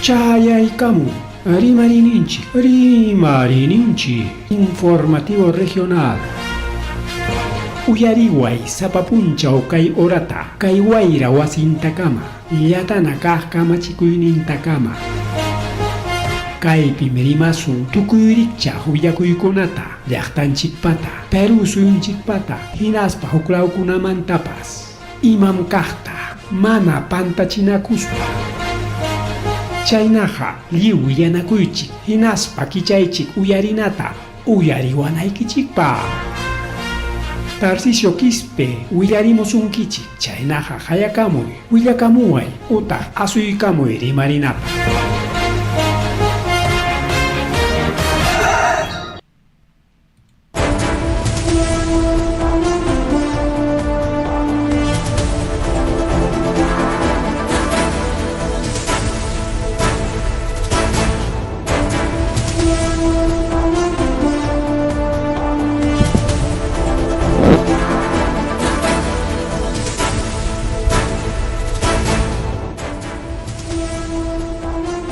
Chayaykamu, Rimarininchi, informativo regional. Uyariway sapapunchaw kay orata, kay wayra wasintakama, yatana kaq kamachikuynintakama. Kay pimerimasun tukuyrichaq willakuykunata, llaqtanchikpata, Peru suyunchikpata, hinaspa huklawkunamantapas, imam kaqta, mana pantachinakuspa. Chaynaqa lliw yanakuychik, hinaspa kichaychik uyarinata, uyariwanaykichikpa. Tarcisio Quispe, willarimusunkichik, chaynaqa hayakamuy, willakamuway, utaq asuykamuy rimarinata.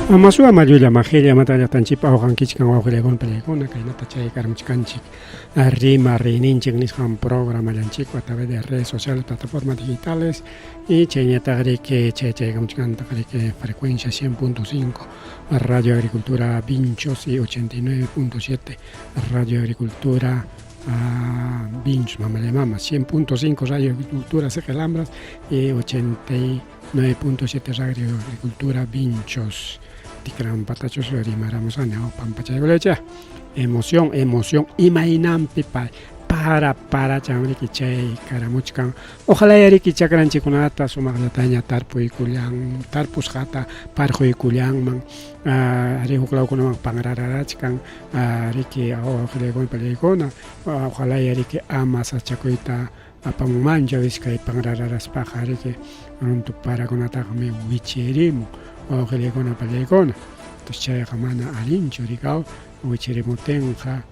Amasua mayulla majelia matalla tanchipa ojankichkan wawqilegon pelegona kaynata chay karmuchkanchik rima rininchik nisqan programa llanchik a través de redes sociales, plataformas digitales y chayñataqriki chaykamchkantaqriki frecuencia 100.5 Radio Agricultura Vinchos y 89.7 Radio Agricultura Vinchos Mama 100.5 Radio Agricultura Segelambras y 89.7 Radio Agricultura Vinchos. Tikran patachos rimaramos aneo pampachaygolecha. Emoción, imainampi para chamriki chay karamuchkan. Ojalá yariki chakran chikunata sumaglataña tarpuy kulian, tarpus jata parjo y kulian man arihuklaw kunaman pangrararachkan riki ojalá peligona. Ojalá yariki amasa chakuita apamumancha viskay pangrararaspaja riki runtu para kunataqmi wichirimu. Ojelegona palegona, entonces chayqa mana alinchu rikao, wichirimutenqa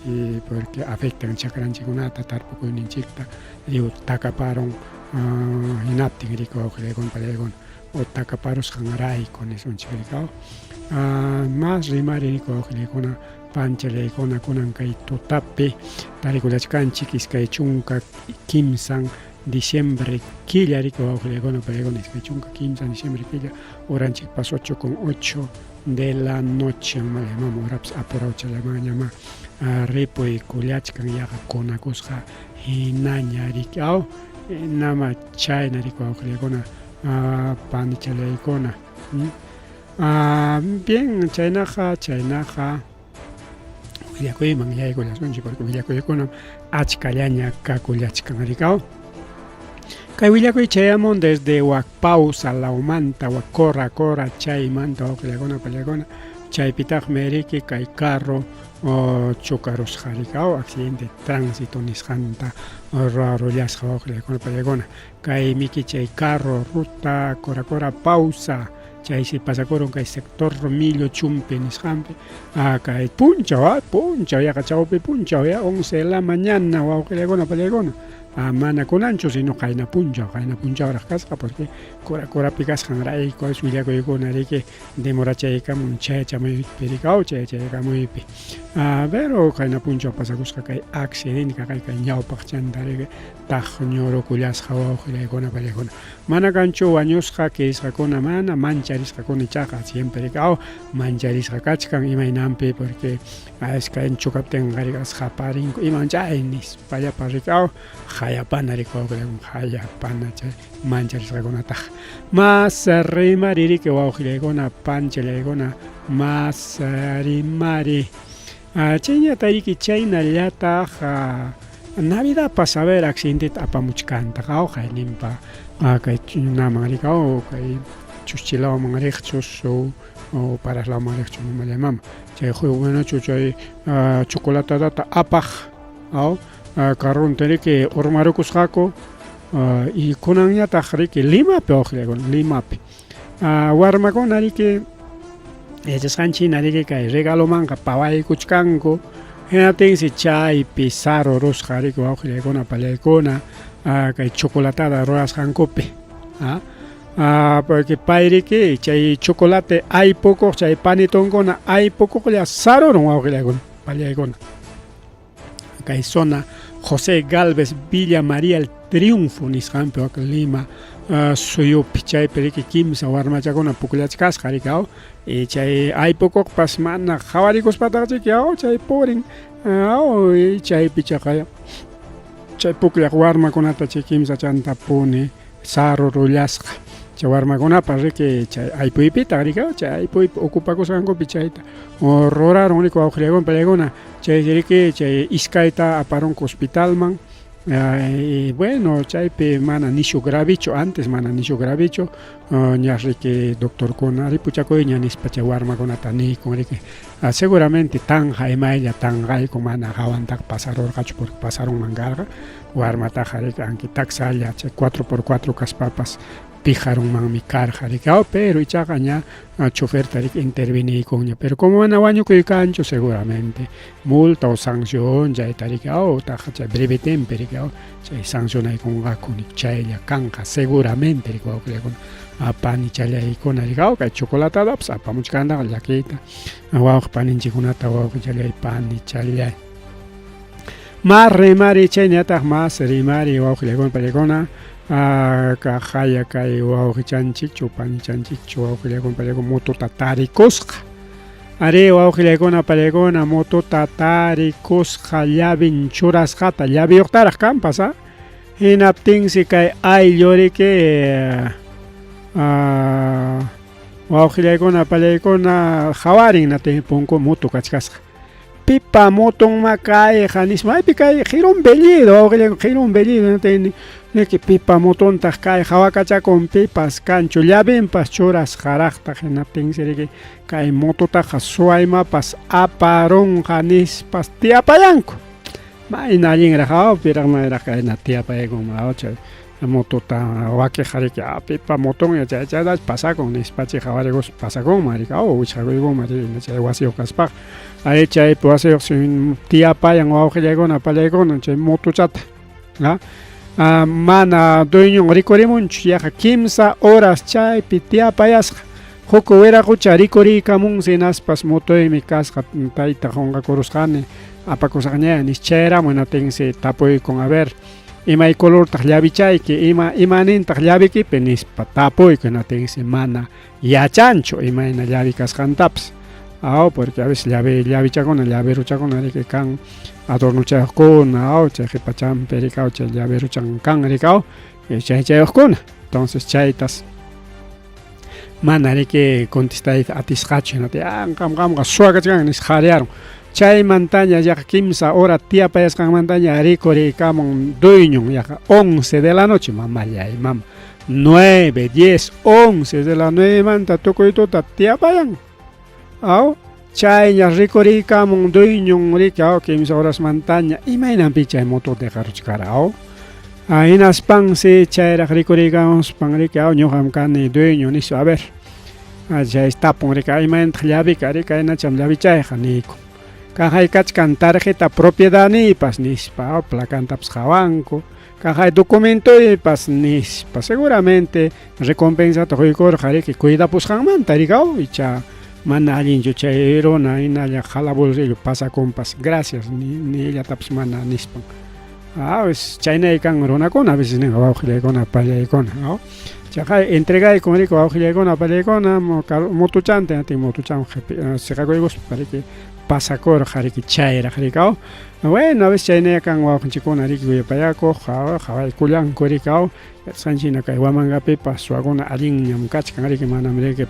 y porque afectan chakranchikunata tarpukuyninchikta riu takaparon hinaptin rikao ojelegona palegona o takaparusqan rayku nisunchik rikao más rimari rikao ojelegona panchaleykuna kunan kay tutapi tarikulachkanchik iskay chunka kimsan diciembre quilla rico ojelegona pelegona chunka 15 diciembre quilla oranchik pas 8:08 de la noche malemamo raps aporocha la mañana ripo y kuliachkan yaqa kunakusqa hinaña rikao nama chayna rico ojelegona panichaleykuna bien chaynaqa willakuyman yaykullasunchik porque willakuykuna achkallaña kakullachkan rikao. Kay willakuy chayamon desde Huacpausa, Laumanta, Huacora, chaymanta oqilakuna palakuna chaypitaq meriki kay carro chocarusqa rikao accidente tránsito nisqanta rurullasqa oqilakuna palakuna kay miki chay carro ruta cora pausa chaysi pasakurun kay sector Romillo Chumpi nisqanpi kay punchaw yaqa chawpi punchaw 11 de la mañana wawqilakuna palakuna mana kunanchu sino qayna punchaw kasqa porque corapi kasqan rayku willakuykuna riki demorachaykamun chaychamaypi rikao chaychaymuypi pero qayna punchaw pasakusqa kay accidente kay ñawpaq chanta riki taq ñurukullasqa wawqilaykuna palakuna mana kanchu wañusqa kirisqakuna mana mancharisqakuna ichaqa siempre rikao mancharisqa kachkan imaynampi porque kay chukaptin qariqasqa parinku iman chaynis pallapa rikao hayapana rikao hayapana chay mancharisqakunataq mas rimari que wawqilaykuna panchalaykuna mas rimari chayñata riki chaynallataq Navidad pasaver accidente apamuchkanta hayninpa kay naman rikao kay chuchilawan riqchus o paraslawan riqchus malamama chay juegunachu chay chocolatata apaq karrunta riki urmarukusqaku y kunanñataq riki Limapi oqilakuna Limapi warmakuna riki yachasqanchina riki kay regalomanqa pawaykuchkanku hinaptinsi chaypi sarurusqa riki wawqilaykuna pallaykuna kay chocolatada rurasqankupi porque pairiki chay chocolate hay poco, chay panitonkuna hay poco ya saroron wawqillaykuna pallaykuna. Kay zona José Galvez Villa María el Triunfo nisqanpi wak Lima suyupi chaypi riki kimsa warmachakuna puklachkasqa rikaw y chay hay poco pas mana qhawarikuspataqa chaykiaw chay purin y chaypi chaqay chay puklaq warmakunata chay kimsa chantapuni saro rullasqa chay warmakunapas riki chay aypuypita rikaw chay aypuypi ocupakusqankupi chayta ruraron riki wawqillaykunapi pallaykuna chay riki chay iskayta aparunku hospitalman y bueno chaypi mana nishu gravicho antes mana nishu gravicho ña riki doctorkuna ripuchakuy ña nispa chay warmakunata nikun riki seguramente tanja imaylla tanqayku mana hawantaq pasarurqachu porque pasaron mangarqa warmataqa riki anki taksalla chay 4x4 kaspapas pijarunmanmi karqa rikaw pero ichaqa ña choferta riki interviniykunña pero como mana wañukuykanchu seguramente multa o sanción chayta rikaw taqa chay breve tempi rikaw chay sancionaykunqakuni chaylla kanqa seguramente riki wawqillaykuna apani challaykuna rikaw kay chocolatatapas apamuchkantaqa llakiyta wawqi paninchikkunata wawqi challay pani challay mas rimari chay ñataq mas rimari wawqillaykuna pallaykuna kajaya kay wawqichanchikchu panichanchikchu wawqillaykuna pallaykuna motuta tarikusqa ari wawqillaykuna pallaykuna motuta tarikusqa llavin churasqata llaviyuqtaraq kanpas hinaptinsi kay ayllu riki wawqillaykuna pallaykuna hawarin punku motu kachkasqa pipa motonma kayqa nisma aypi kay Girón Bellido wawqillaykuna Girón Bellido niki pipa motontaq kay hawakachakun pipas kanchu llavinpas churasqaraqta hinaptinsi riki kay motutaqa suwaymapas aparunqa nispas tiapayanku mayna allinraq piraqmayraq kayna tiapaykunman chay motuta wakiqa riki pipa motonlla chaychallash pasakun nispachi hawarikus pasakunman riki wichqakuykunman riki chay wasiyuq kaspaqa ari chaypi wasiyuq tiapayan wawqillaykuna pallaykuna chay motuchata mana dueño rikurimunchu yaqa kimsa horas chaypi tiapayasqa huk wiraqucha rikuriykamunsi naspas motoymi kasqa tayta qunqakurusqani apakusaqña nis chayramun hinaptinsi tapuykun a ver imay colortaq llavichayki imanintaq llavikipi nispa tapuyku hinaptinsi mana yachanchu imayna llavi kasqantapas porque a veces llavichakuna llaviruchakuna riki kan adornuchayuqkuna chay qhipachanpi rikaw chay llaviruchan kan rikaw chaychayuqkuna entonces chaytas mana riki contestay atisqachu qamqa suwakachkan nis qhariarun chaymantaña yaqa kimsa hora tiapayasqanmantaña rikuriykamun dueñon yaqa 11 de la noche mamallay mama 9, 10, 11 de la 9 manta tukuytuta tiapayan chayña rikuriykamun dueñon riki kimsa horas mantaña imaynanpi chay moto dejaruchkara hinaspansi chayraq rikuriykamuspan riki ñuqam kani dueño nisu a ver chay tapun riki imaynantaq llavika riki aynacham llavichayqa niku kajay kachkan tarjeta propiedad nipas nispa placantapas hawanku kajay documentoypas nispa seguramente recompensata quykurqa riki cuidapusqanmanta rikaw icha mana allinchu chay runa hinalla hala bolsillo pasakunpas gracias ni illatapas mana nispan chaynay kan runakuna a veces ninqa wawqillaykuna pallaykuna chaqay entregaykun riki wawqillaykuna pallaykuna motuchanta motuchan siqakuykuspa riki pasakurqa riki chayraq rikaw bueno a veces chaynay kan wawqinchikuna riki willapayakuq qhawaykullanku rikaw sanchina kay wamankapipas suwakuna allinñam kachkan riki manam riki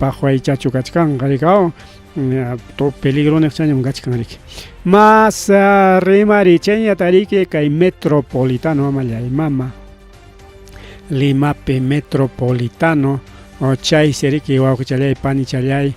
paqway chachu kachkanqa rikaw peligro chañam kachkan riki mas rimari chayñata riki kay metropolitano amallay mama Limapi metropolitano chaysi riki wawqichallay panichallay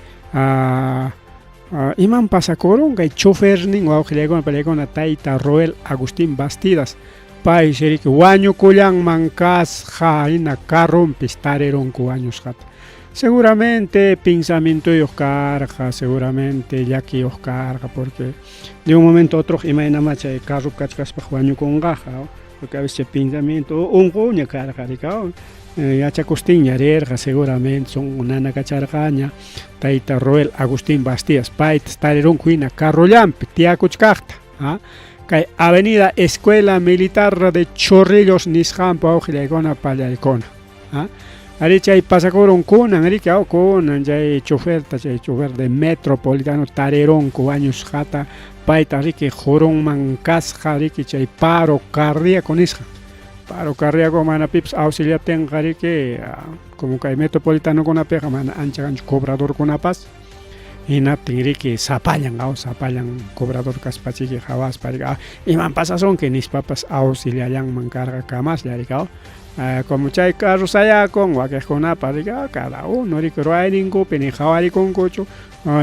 iman pasakurun kay chofernin wawqillaykuna pallaykuna tayta Roel Agustín Bastidas paysi riki wañukullanman kasqa hina carrumpis tarirunku wañusqata seguramente pensamientoyuq karqa seguramente llakiyuq karqa porque de un momento a otro imaynama chay carrup kachkaspaq wañukunqaqa porque a veces pensamiento unguña cargarica yachakustin rerga seguramente son nana cachargaña taita Roel Agustín Bastías pait starirun kuina carrollampi tiacuchcacta kay avenida Escuela Militar de Chorrillos nisqampa awqillaykuna pallaykuna ari chay pasakurun kunan ari kay kunan chay chofer de metropolitano tarironku años jata paita riki jurunman kasqa riki chay paro cardíaco nisqa paro cardíaco mana pips auxiliar tenqa riki como kay metropolitano kunapiqa mana ancha kanchu cobrador kunapas hinaptin riki sapallan cobrador kaspachiki hawaspa riki iman pasason que nispapas auxiliaryanman carga kamaslla riki como chay carro sayakon wakiqkunapa riki cada uno riki ruayninkupi ni hawarikunkuchu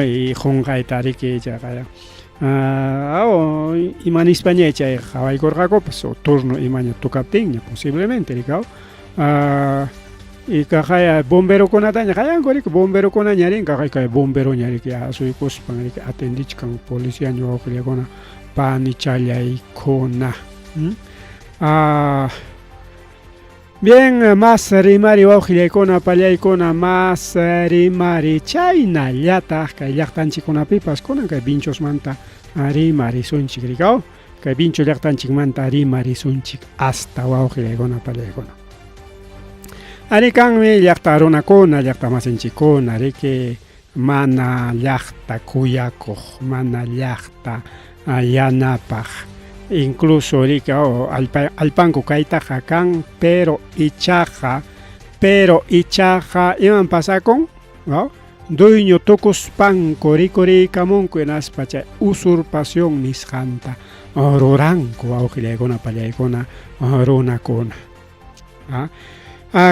y junqayta riki chaqaya imanispaña chay hawaykurqakupas o turno imaña tukaptinña posiblemente riki y kajaya bombero kunataña kayanku riki bombero kuna ñarinka kay bombero ñariki asuykuspan riki atendichkan policía ñuwawqillaykuna pani challaykuna bien más rimari wawqillaykuna pallaykuna más rimari chaynallataq kay llaqtanchikkunapipas kunan kay Vinchosmanta rimarisunchik riki kay Vincho llaqtanchikmanta rimarisunchik hasta wawqillaykuna pallaykuna ari kanmi llaqta runakuna llaqta masinchikkuna riki mana llaqta kuyakuq mana llaqta yanapaq incluso riki alpanku kaytaqa kan pero ichaqa iman pasakun dueño tukuspanku rikurikamunku hinaspa chay usurpación nisqanta ruranku wawqillaykuna pallaykuna runakuna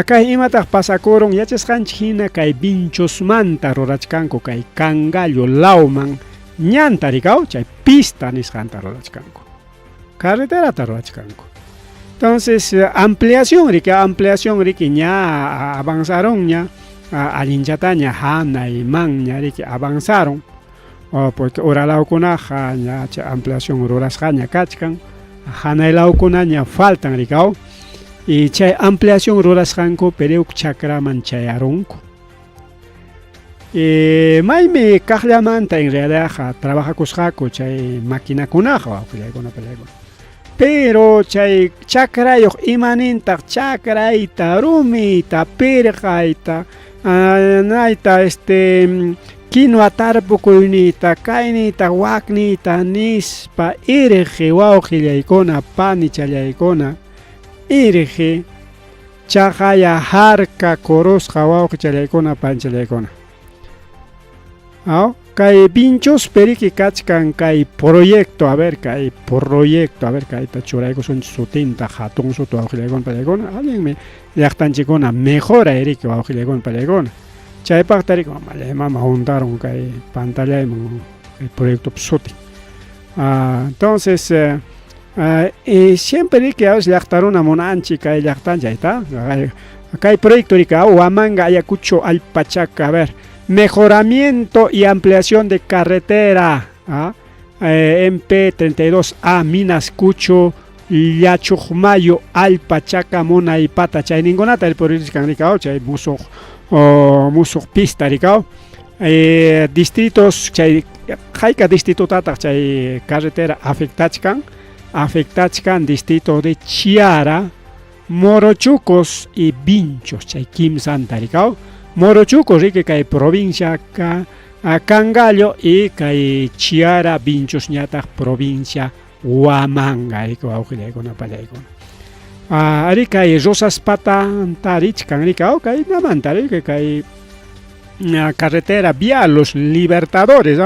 kay imataq pasakurun yachasqanchik hina kay Vinchosmanta rurachkanku kay Cangallo lawman ñanta riki chay pista nisqanta rurachkanku carreterata rurachkanku entonces ampliación riki ña avanzaron ña allinchata ña hanaymanña riki avanzaron porque uralawkunaqa ña chay ampliación rurasqaña kachkan hanaylawkuna ña faltan riki y chay ampliación rurasqanku Pereuk chakraman chayarunku maymi kaqllamanta en realidad trabajakusqaku chay maquinakunaqa wawqillaykuna pallaykuna pero chay chakrayuq imanintaq chakrayta rumita pirqayta nayta kinua tarpukuynita kaynita waknita nispa irqi wawqillaykuna pani challaykuna irqi chaqaya harka kurusqa wawqi challaykuna panchallaykuna kay Vinchos periki kachkan kay proyecto kayta churaykusunchik sutinta hatun sutu wawqillaykuna pallaykuna allinmi llaqtanchikkuna mejora riki wawqillaykuna pallaykuna chaypaqta riki mama juntaron kay pantallayman kay proyecto sutin entonces siempre riki llaqtaruna munanchik kay llaqtanchayta kay proyecto riki Huamanga Ayacucho Alpachaca mejoramiento y ampliación de carretera MP32A Minas Cucho Llachuqmayo Alpachaca Munaypata chay ningunata el proyecto riki chay musuq pista riki distritos chay hayka distritotataq chay carretera afectachkan distrito de Chiara, Morochucos y Vinchos chay kimsanta riki Morochucos riki kay provincia Cangallo y kay Chiara Vinchos ñataq provincia Huamanga riki wawqillaykuna pallaykuna ari kay Rosaspatanta richkan riki kay namanta riki kay carretera vía Los Libertadores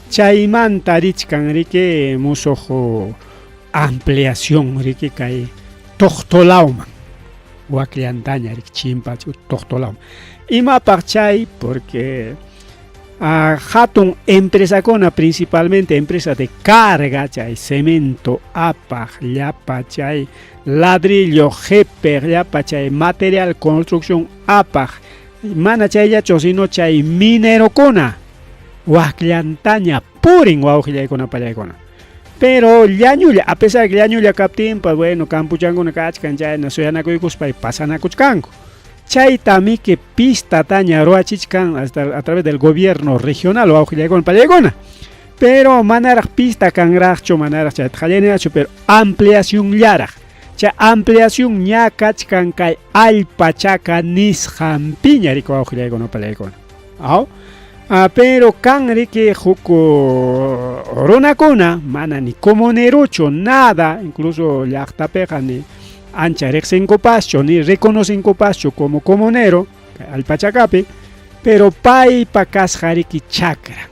chaymanta richkan riki musuq ampliación riki kay Toqtolawman wakillantaña riki chimpachu Toqtolawman imapaq chay porque hatun empresakuna principalmente empresa de carga chay cemento apaq llapa chay ladrillo jeper llapa chay material construcción apaq mana chayllachu sino chay minerokuna wakillantaña purin wawqillaykuna pallaykuna Pero llañulla, a pesar de que llañulla captin, pues bueno, campuchango na kachkan ya na soyanakuikus pa pasanakuchkango. Chaytami que pista taña roachichkan hasta a través del gobierno regional o auxiliagon palegona. Pero manaraj pista cangracho manaraj chatjallenacho, pero ampliación yaraj. Cha ampliación ña kachkan kay alpachaca nisjampiña rico auxiliagon palegona. Pero canri que juco ronacona, mana ni comunerocho, nada, incluso llaqtapeja ni ancha rexencopacho, ni reconocen copacho como comunero, al pachacape, pero pay pa casjariki chakra.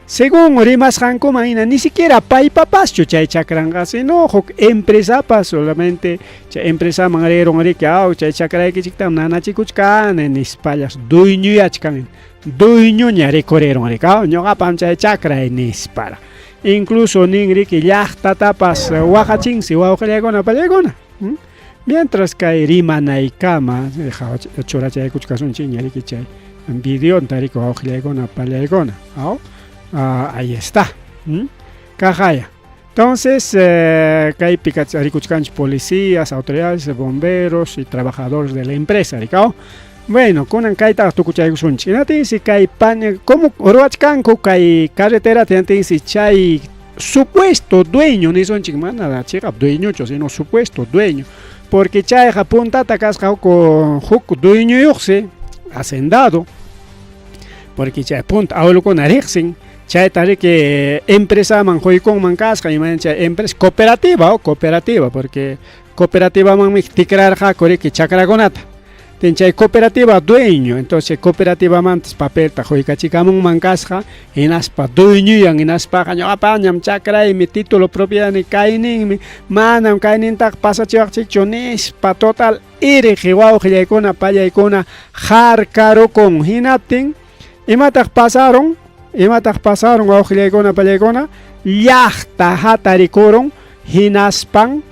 Según rimas hancomaina, ni siquiera pay papacho chay chakran, sino empresa pa solamente empresa mangarero que chay chakra que chictam nana chicuchkan en espallas dueño yachkan. Dueño ñare corrieron recao ñoga pancha chakra en espara incluso ningri que ya tapas huajachín si huajalegona palegona mientras que rimana y cama choracha de cuchcasun chiñari que chay video tarico huajalegona palegona ahí está cajaya. Entonces hay picacharicuchcanch policías, autoridades, bomberos y trabajadores de la empresa recao. Bueno, con kaita tukuchay sunchi. Nati si kai pan como oroachkanko kai carretera tiene si chay supuesto dueño ni son chimana la chica dueño sino supuesto dueño porque chay japunta takas con huk dueño yoxe hacendado porque chay punta ahora con arexin chay tare que empresa man hoy con man casca y man chay empresa cooperativa o cooperativa porque cooperativa man tikrar ja kore que chakra gonata. Tenchay cooperativa dueño, entonces cooperativa mantes papel tajoica chicamun mancasja, en aspa dueño y en aspa caño apañam chakra y mi título propiedad ni kainin mi manam kainin tak pasa chichones pa total ire jiwao jilaicona paya icona jarcaro con hinaptin y matak pasaron o jilaicona paya icona yachta hatarikoron hinaspan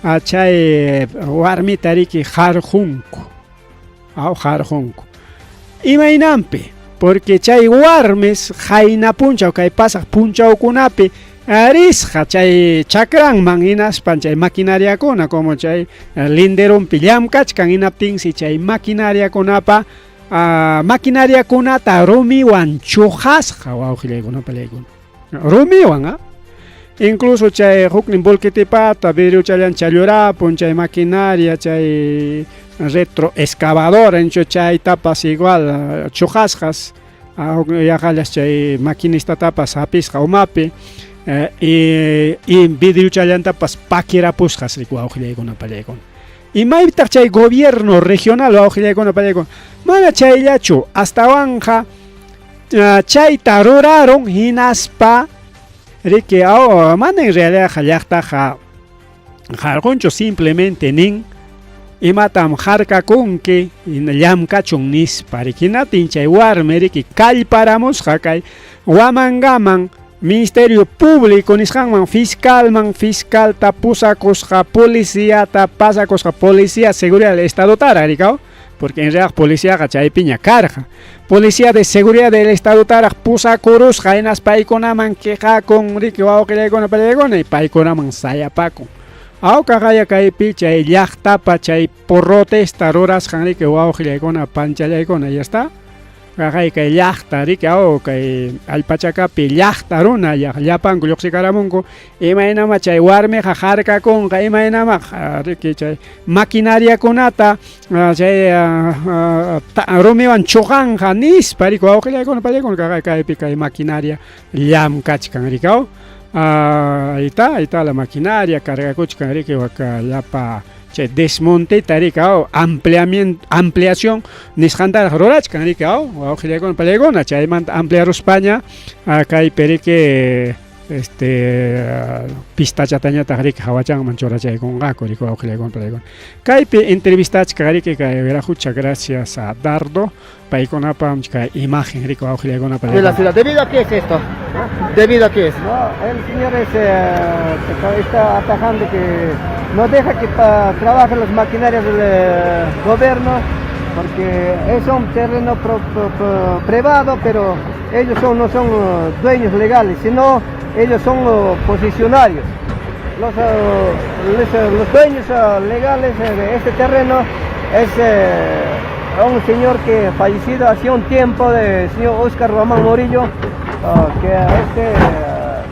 achay warmi tariki jarjunko. Jarjonco. Imainampe, porque chay warmes jaina puncha o kay pasas puncha o kunape arisja chay chakran man inaspan chay maquinaria kona como chay linderon pillam kachkan inaptin si chay maquinaria konapa maquinaria konata romiwan chujasja waujileguna pelegun romiwan incluso chay huknin volquetepata verio chayan challora pon chay maquinaria chay retroexcavadora en chay tapas igual chujasjas yajalas chay maquinista tapas apisja umape y vidrio chayan tapas paquera pusjas rico auxileguna palegon y maipta chay gobierno regional auxileguna palegon mana chay yachu hasta banja chay taroraron hinaspa Rique mana en realidad jalachta jargoncho simplemente nin y matam jarca con que en llam cachon nis pariquinatin chay warme rique calparamos jakai wamangaman ministerio público nishanman fiscal tapusacos ja policía tapasacos ja policía seguridad del estado tararicao porque en realidad policía chay piña carja policía de seguridad del estado tarak pusa kurus jainas paikonaman queja con rique wao que le con pelegona y paikonaman saya paco au kagaya kai picha y llaqtapa chay protesta roras janri que wao que le con pancha le con ya está kagay que llaqta rique au que al pachaca pi llaqta rona ya llapan gluxicaramongo y maina ma chay warme jajarka con kai maina ma rique chay maquinaria conata chay romewan chojan janis parico au que le con kagay kai pi kai maquinaria llam kachkan ricao ahí está la maquinaria carga cochkan rique waka llapa desmonte taricao ampliación nishantar rorach canricao o gilegon pelegona chayman ampliar España acá hay perique pista chataña tarik hawachang manchora chay con gaco rico o gilegon pelegona kaipe entrevistas carike que vera muchas gracias a Dardo paikona pamchka imagen rico o gilegona pelegona de la ciudad. ¿Debido a qué es esto? ¿Debido a qué es? No, el señor está atajando que no deja que trabajen las maquinarias del gobierno porque es un terreno privado, pero ellos no son dueños legales, sino ellos son posicionarios. Los dueños legales de este terreno es un señor que fallecido hace un tiempo, el señor Oscar Román Morillo,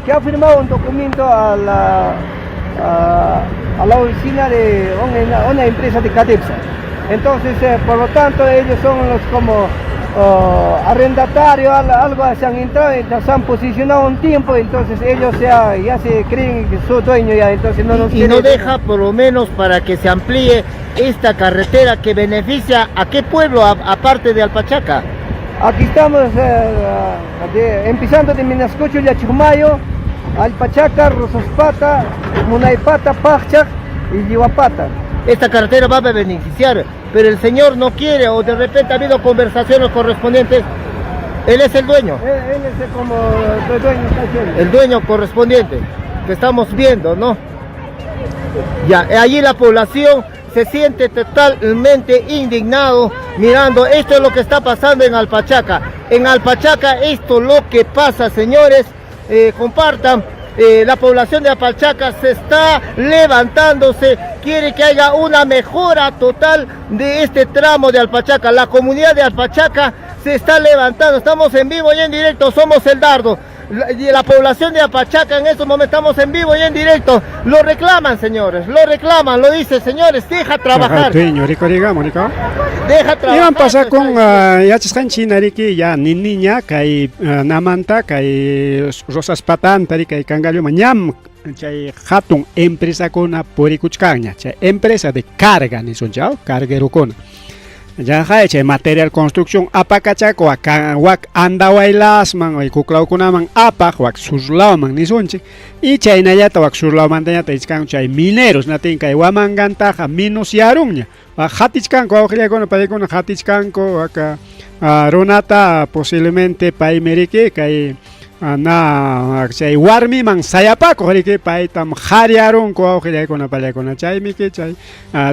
que ha firmado un documento a la oficina de una empresa de Catepsa. Entonces, por lo tanto, ellos son los como arrendatarios, algo se han entrado, se han posicionado un tiempo, entonces ellos ya se creen que son dueños ya, entonces no nos Y no deja por lo menos para que se amplíe esta carretera que beneficia a qué pueblo aparte de Alpachaca. Aquí estamos empezando de Minascocho, Yachumayo, Alpachaca, Rosaspata, Munaipata, Pachak y Yihuapata. Esta carretera va a beneficiar, pero el señor no quiere, o de repente ha habido conversaciones correspondientes. Él es el dueño. Él es como el dueño, el dueño correspondiente, que estamos viendo, ¿no? Ya, allí la población se siente totalmente indignado mirando, esto es lo que está pasando en Alpachaca. En Alpachaca esto es lo que pasa, señores, compartan. La población de Alpachaca se está levantándose, quiere que haya una mejora total de este tramo de Alpachaca. La comunidad de Alpachaca se está levantando, estamos en vivo y en directo, somos el Dardo. La población de Alpachaca en estos momentos estamos en vivo y en directo, lo reclaman, señores, lo reclaman, lo dicen, señores, deja trabajar. Deja trabajar. Iban pasa con yachaskanchi nariki ya niña kai namanta kai rosas patan tari kai kangalio mañam chay hatun empresa kona porikuchkaña, chay empresa de carga ni son chao, carguero kona. Ya hay chay material construcción apakachaco wak andawailas man o kuklaw kunaman apak wak surlaw man ni sonchi y chay nayata wak surlaw man tanyata ichkan chay mineros natin kay wamangantaja minus yarungña hatichkanko awqillayakuna paykuna hatichkanko waka runata posiblemente paymeriki kay na chay warmi man sayapako riki paytam hariarunko awqillaykuna pallaykuna chaymi que chay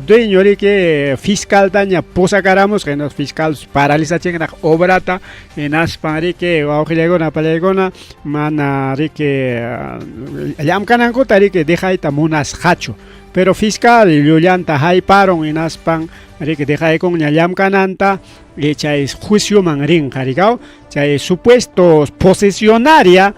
dueño riki fiscal taña pusakaramos que nos fiscal paralización obrata enaspan riki awqillaykuna pallaykuna mana riki llamkananku tariki dejayta munas hacho pero fiscal llullanta hayparon enaspan riki dejaykun llamkananta y chay juicio man rin jarigao chay supuestos posesionaria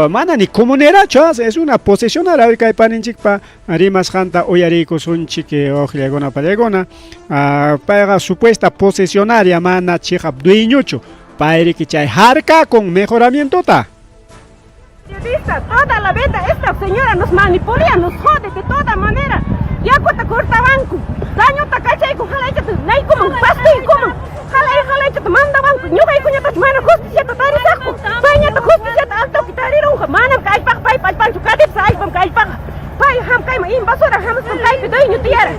mana ni comunera chas es una posesionaria a ver que paninchikpa rimas janta oyarico sunchike ojlegona palegona para supuesta posesionaria mana chihap dueñocho para que chay harca con mejoramiento ta. Toda la vida esta señora nos manipula, nos jode de toda manera. Ya cuenta corta banco, daño ta cachay con jalacha, nay como pasto y como jalacha te manda banco, yo hay cuña ta mana justicia ta tari saco, paña ta justicia ta alto que tari ronja, manam kai pak pai pan su kadip sai pam kai pak, pai ham kai ma invasora ham pam kai pe doy tiara.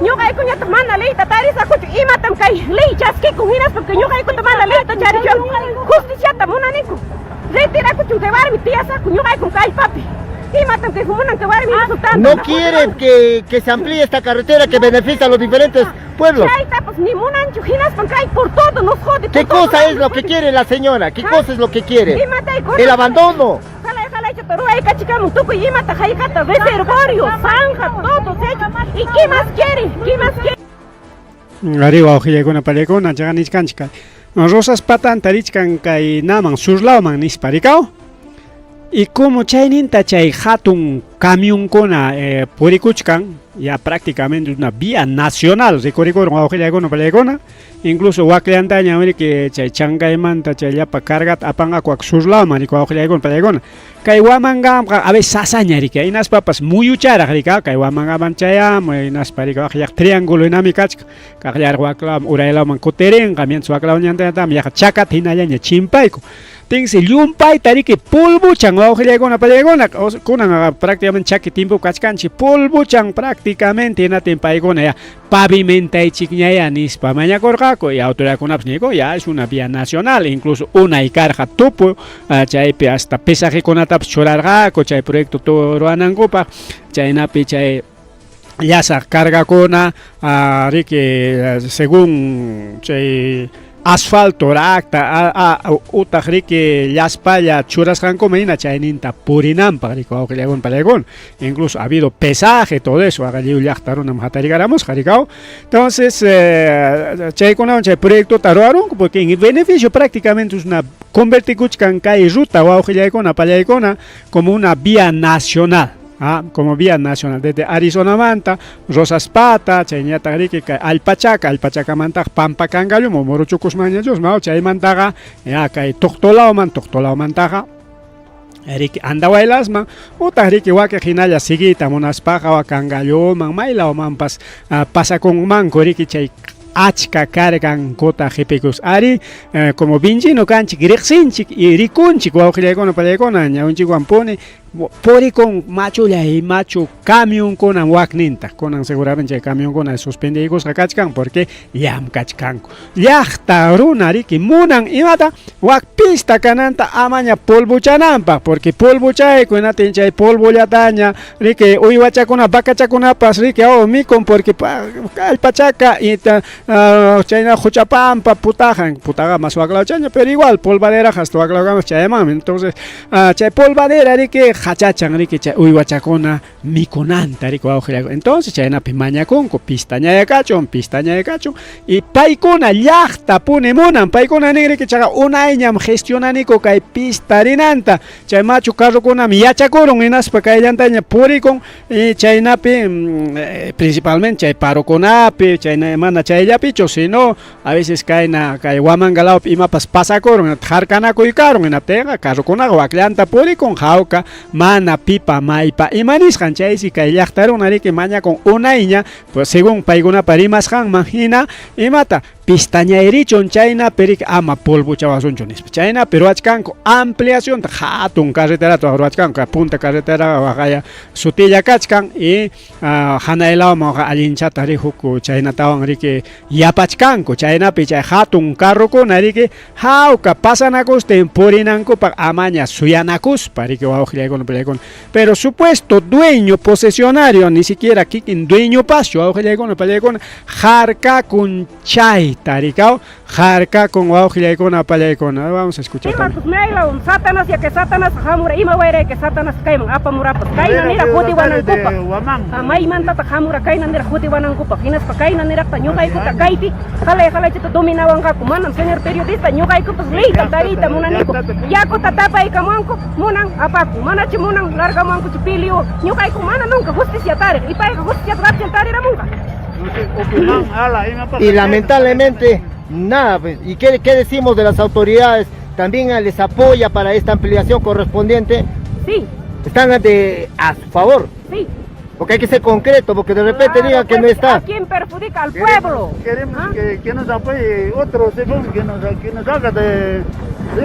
Yo hay cuña ta mana lei ta tari saco y matam kai lei chaski con hinas porque yo hay cuña ta mana lei ta chari justicia ta monanico. No quiere que se amplíe esta carretera que beneficia a los diferentes pueblos. ¿Qué cosa es lo que quiere la señora? ¿Qué cosa es lo que quiere? El abandono. ¿Y qué más quiere? ¿Qué más quiere? Arriba ojilleguna palegona chaganichkanchka. Rosas patan tarichkan kay naman surlawman nisparikao. Y como chayninta chay hatun camión kona purikuchkan ya prácticamente una vía nacional recorrieron a ojilleguna palegona. Incluso wakleantaña que chay changaymanta chay yapa cargat apanga kwak surlawman y kwa ojilleguna palegona. Kay wamangam a veces sasañarika inas papas muy uchara rika kay wamangaman chayam inas parika yak triángulo inamikach kaklar waklam uraila man koteren kamian swakla nyanta tam yak chakat hinaya chimpayko tingsi lyumpay tariki pulbuchang ojillegona palegona kuna prácticamente chaki timpo kachkanchi pulbuchang prácticamente natin paygona ya pavimentay chikñaya nispa mañakorqako y autoridad kunapsniko ya es una vía nacional incluso una ikarja tupo chaypi hasta pesaje konata chorarqako chay proyecto ruanankupa chaynapi chay yasa carga kona riki según chay asfalto rakta utajriki llaspalla churasqanku mina chayninta purinanpaq riku awqillaykuna pallaykuna. Incluso ha habido pesaje, todo eso, agalliw llaqtarunam hatarikaramos jarikao. Entonces chaykunawan chay proyecto ruwarunku porque en beneficio prácticamente es una convertikuchkan kay ruta wawqillaykuna pallaykuna como una vía nacional. Como vía nacional desde Arizona manta, Rosaspata, Chaynata Riki, Alpachaca manta, Pampa Cangallo, Morochucus Mañayos, Mao, Chaymantaga, Kay Toctolao mantaga. Eriki andawailasman utariki wake hinalla sigita monaspaqa wa Cangallo man mayla manpas pasakun manko riki chay achka cargan kota jepecos ari como vinchino canchik riqsinchik y rikunchik wawqillaykuna pallaykuna ñawinchik pone porikon machulla y machu camión konan wakninta konan seguramente camión konan suspendidos kachkan porque yam kachkanku llaqta runa riki munan imata wak pista kananta amaña polvuchanampa porque polvuchayku chay polvullataña riki uywachakuna vakachakunapas riki mikon porque alpachaca y chayna huchapampa putaga más waklawchaña pero igual polvadera hasta waklawkamos chayman entonces chay polvadera riki hachachan riki chay uywachakuna mikunanta riki wawqillaykuna entonces chaynapi mañakunku pistaña kachun y paykuna llaqta punemunan paykuna nin riki chaqa unayñam gestionaniku kay pistarinanta chay machu carrukunami yachakurun hinaspa kayllantaña purikun y chaynapi principalmente chay parokunapi chayna mana chayllapichu sino a veces kay wamangalawpi imapas pasakurun harkanakuykarun hinaptiqa carrukunaqa wakllanta purikun hawka mana pipa maypa imanisqan chaysi kay llaqtaruna riki mañakun unayña pues según paykunapa rimasqanman hina imata pistañayrichun chayna perik ama polvuchawasunchu nispa chayna pero achkanku ampliación hatun carreterata ruachkanku punta carretera waqaya sutilla kachkan y hanaylawan allinchata rihuku chaynatawan riki yapachkanku chaynapi chay hatun carrukuna riki hawka pasanakusten purinankupak amaña suyanakuspa riki wawqillaykuna pallaykuna pero supuesto dueño posesionario ni siquiera kikin dueño paschu wawqillaykuna pallaykuna harkakun chay tarikao jarka con wawqillaykuna pallaykuna vamos a escuchar Satanás ya que Satanás hamura ima waire que Satanás kayman apamurapas kayna nira juti wanankupa amay mantata hamura kayna nira juti wanankupa hinaspa kayna nirakta ñuqaykuta kaypi halay chita dominawanqaku manam señor periodista ñuqaykupas leyta tarita munaniku yakuta tapaykamanku munan apaku manachi munan largamanku chipilio ñuqayku mana nunca justicia tarik y payqa justicia rapchan tariramunqa. Y lamentablemente nada pues. ¿Y qué decimos de las autoridades? ¿También les apoya para esta ampliación correspondiente? Sí. ¿Están a su favor? Sí. Porque hay que ser concreto, porque de repente digan que no está. ¿A quién perjudica? Al pueblo. Queremos que nos apoye otro segundo, que nos haga de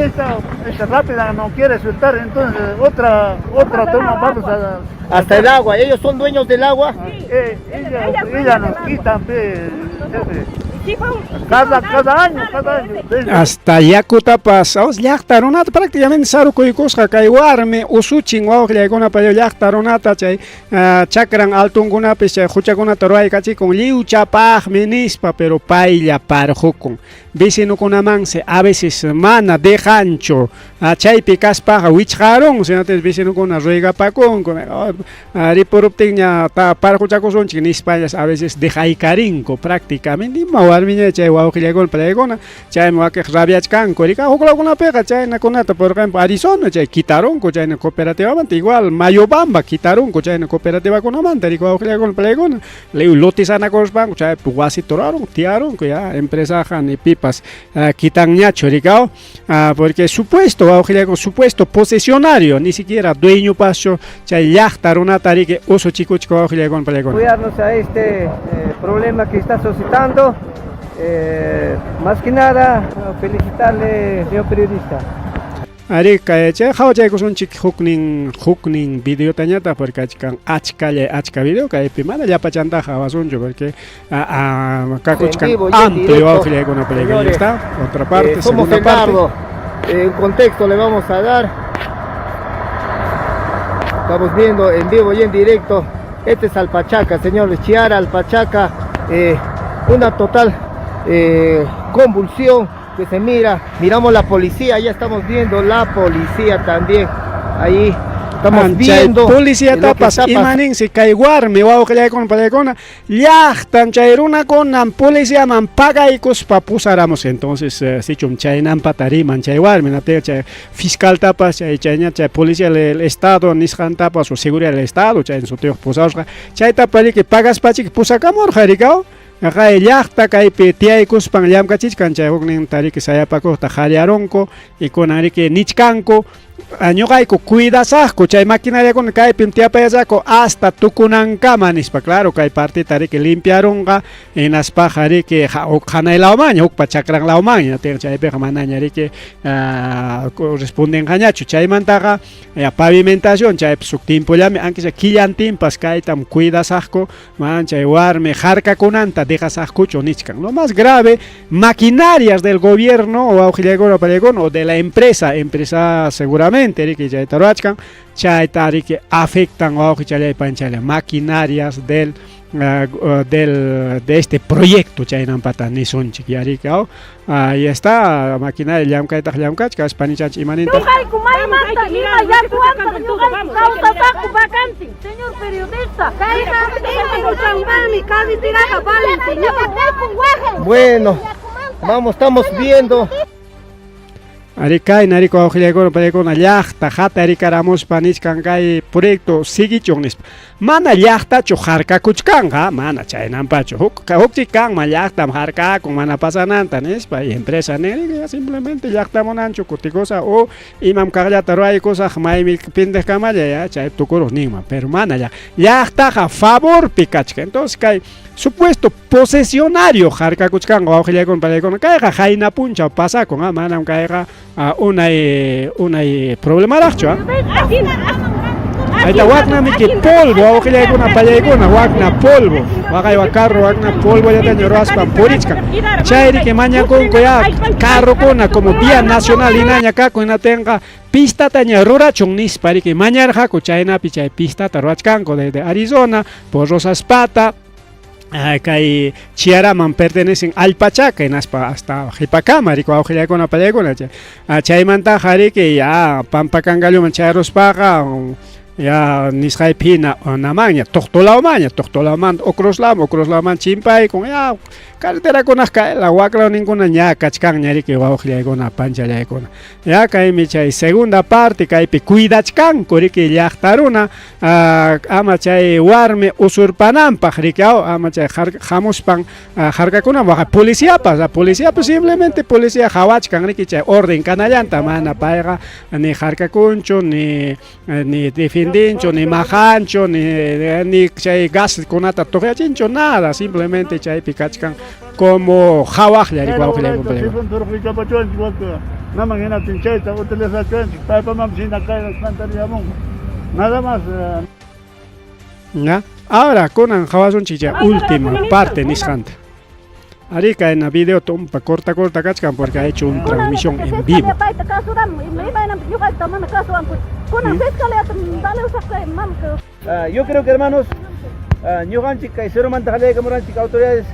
esta rápida no quiere soltar, entonces otra toma vamos a... Hasta el agua, ¿ellos son dueños del agua? Sí. Ella nos quitan, cada año. Hasta Yakutapas, llaqtarunata prácticamente sarukuykusqa kay warmi usuchin wawqillaykuna pallaw llaqtarunata chay chakran altunkunapi chay huchakunata ruwaykachikun liwchapaqmi nispa pero paylla parhukun vecinukunamansi a veces mana dejanchu chaypi kaspaqa wichqarun sinates vecinukuna ruygapakun ripuruptinña parhuchakusunchik nispallas a veces dejaykarinku prácticamente warmiña chay wawqillaykuna pallaykuna chaymi wakiq rabiachkanku rika huklawkunapiqa chaynakunata por ejemplo Arizona chay quitarunku chayna cooperativamanta igual Mayobamba quitarunku chayna cooperativakunamanta rika wawqillaykuna pallaykuna lotizanakushpanku chaypi wasi turarun tiarunku ya empresaqa ni pipas quitanñachu rikao porque supuesto wawqillaykuna supuesto posesionario ni siquiera dueño pascho chay llaqtarunata riki usuchikuchku wawqillaykuna pallaykuna cuidarnos a este problema que está suscitando. Más que nada, felicitarle, señor periodista. Ari kayche hawchaykusunchik huknin video tañata porque achka video kaypi mana llapachantaqa hawasunchu porque kakuchkan amplio wawqillaykuna pallaykuna está otra parte somos segunda parte. Un contexto le vamos a dar. Estamos viendo en vivo y en directo. Este es Alpachaca, señores, Chiara, Alpachaca, una total convulsión que se mira, miramos la policía, ya estamos viendo la policía también, ahí estamos viendo policía lo que tapas está pasando. imanin si kaiguarmi wow que con palecona llahtan chayruna con policía man paga y cos papusaramos entonces si chum chaynan patariman chaywarmi na te fiscal tapas chayña chay policía el estado nishan tapas o seguridad del estado chay en su teo pusaos chay tapali que pagas pachi que pusakamor jarikao acá llahta kay petiay kuspan llam kachickan chay huknin tari que sayapako ta jariaronko y con ari que nichkanko añoqayku cuidasaqku chay maquinaria con kay pintiapayasaqku hasta tukunankama nispa claro kay parte tari que limpiaronqa enaspa jari que hanaylaomaña hukpa chakranlaomaña chaypiqa manañari que corresponden qañachu chaymantaqa pavimentación chay suktimpullami aunque sea killantinpas kaytam cuidasaqku man chay warmi harkakunanta dejasaqkuchu nichkan lo más grave maquinarias del gobierno o o de la empresa seguramente que ya taruachkan chay que afectan o maquinarias de este proyecto chay nampata ni son chiquiaricao ahí está maquinaria llamkachka espanichan imanita señor periodista. Bueno, vamos, estamos viendo. Arikay nariko awjillaykunaqa paykuna llaqta hata rikaramos paniskan kay proyecto sigichun nispa mana llaqtachu harkakuchkanqa mana chaynampachu hukchi kanma llaqtam harkakun mana pasananta nispa y empresa neriqa simplemente llaqtamunanchu kutikusa o imam kaqllata ruaykusaq maymi pendejkamalla ya chay tukuruq ninman pero mana llaqtaqa favorpi kachka entonces kay supuesto posesionario harkakuchkanqa awjillaykunaqa paykuna kayqa hayna puncha pasakun manam kayqa unay problemaraqchu ahí está wagna miki polvo awqillaykuna pallaykuna wagna polvo waqaywa carro wagna polvo ya taño raspan purichkan chayri que mañakunku ya carrokuna como vía nacional inaña kaku inatenqa pista taña rurachun nispari que mañarqaku chaynapi chay pistata ruachkanku desde Arizona por Rosaspata kay Chiaraman pertenecen al Pachaca en hasta Jipacama rico awqillaykuna pallaykuna chaymanta qari que ya Pampakangalluman chayruspaqa ya nisqaypina namaña toqtolawman okroslawman chimpay con ya carreterakunaq la waqlaw ninkuna ña kachkan ñariki wawqillaykuna panchallaykuna ya kaymi chay segunda parte kaypi cuidachkanku riki llaqtaruna ama chay warmi usurpananpaq rikaw ama chay hamuspan harkakuna waqa policiapas simplemente policía hawachkan riki chay orden kanallanta mana payqa ni harkakunchu ni defendinchu ni majanchu ni chay gaskunata tuqyachinchu nada simplemente chaypi kachkan como hawaqlla nada más ahora kunan hawasunchik última parte nisqanta Arica en el video tumpa corta kachkan porque ha hecho una transmisión en vivo. Yo creo que hermanos, ñuqanchik kay Ceromanta qallaykamaranchik autoridades,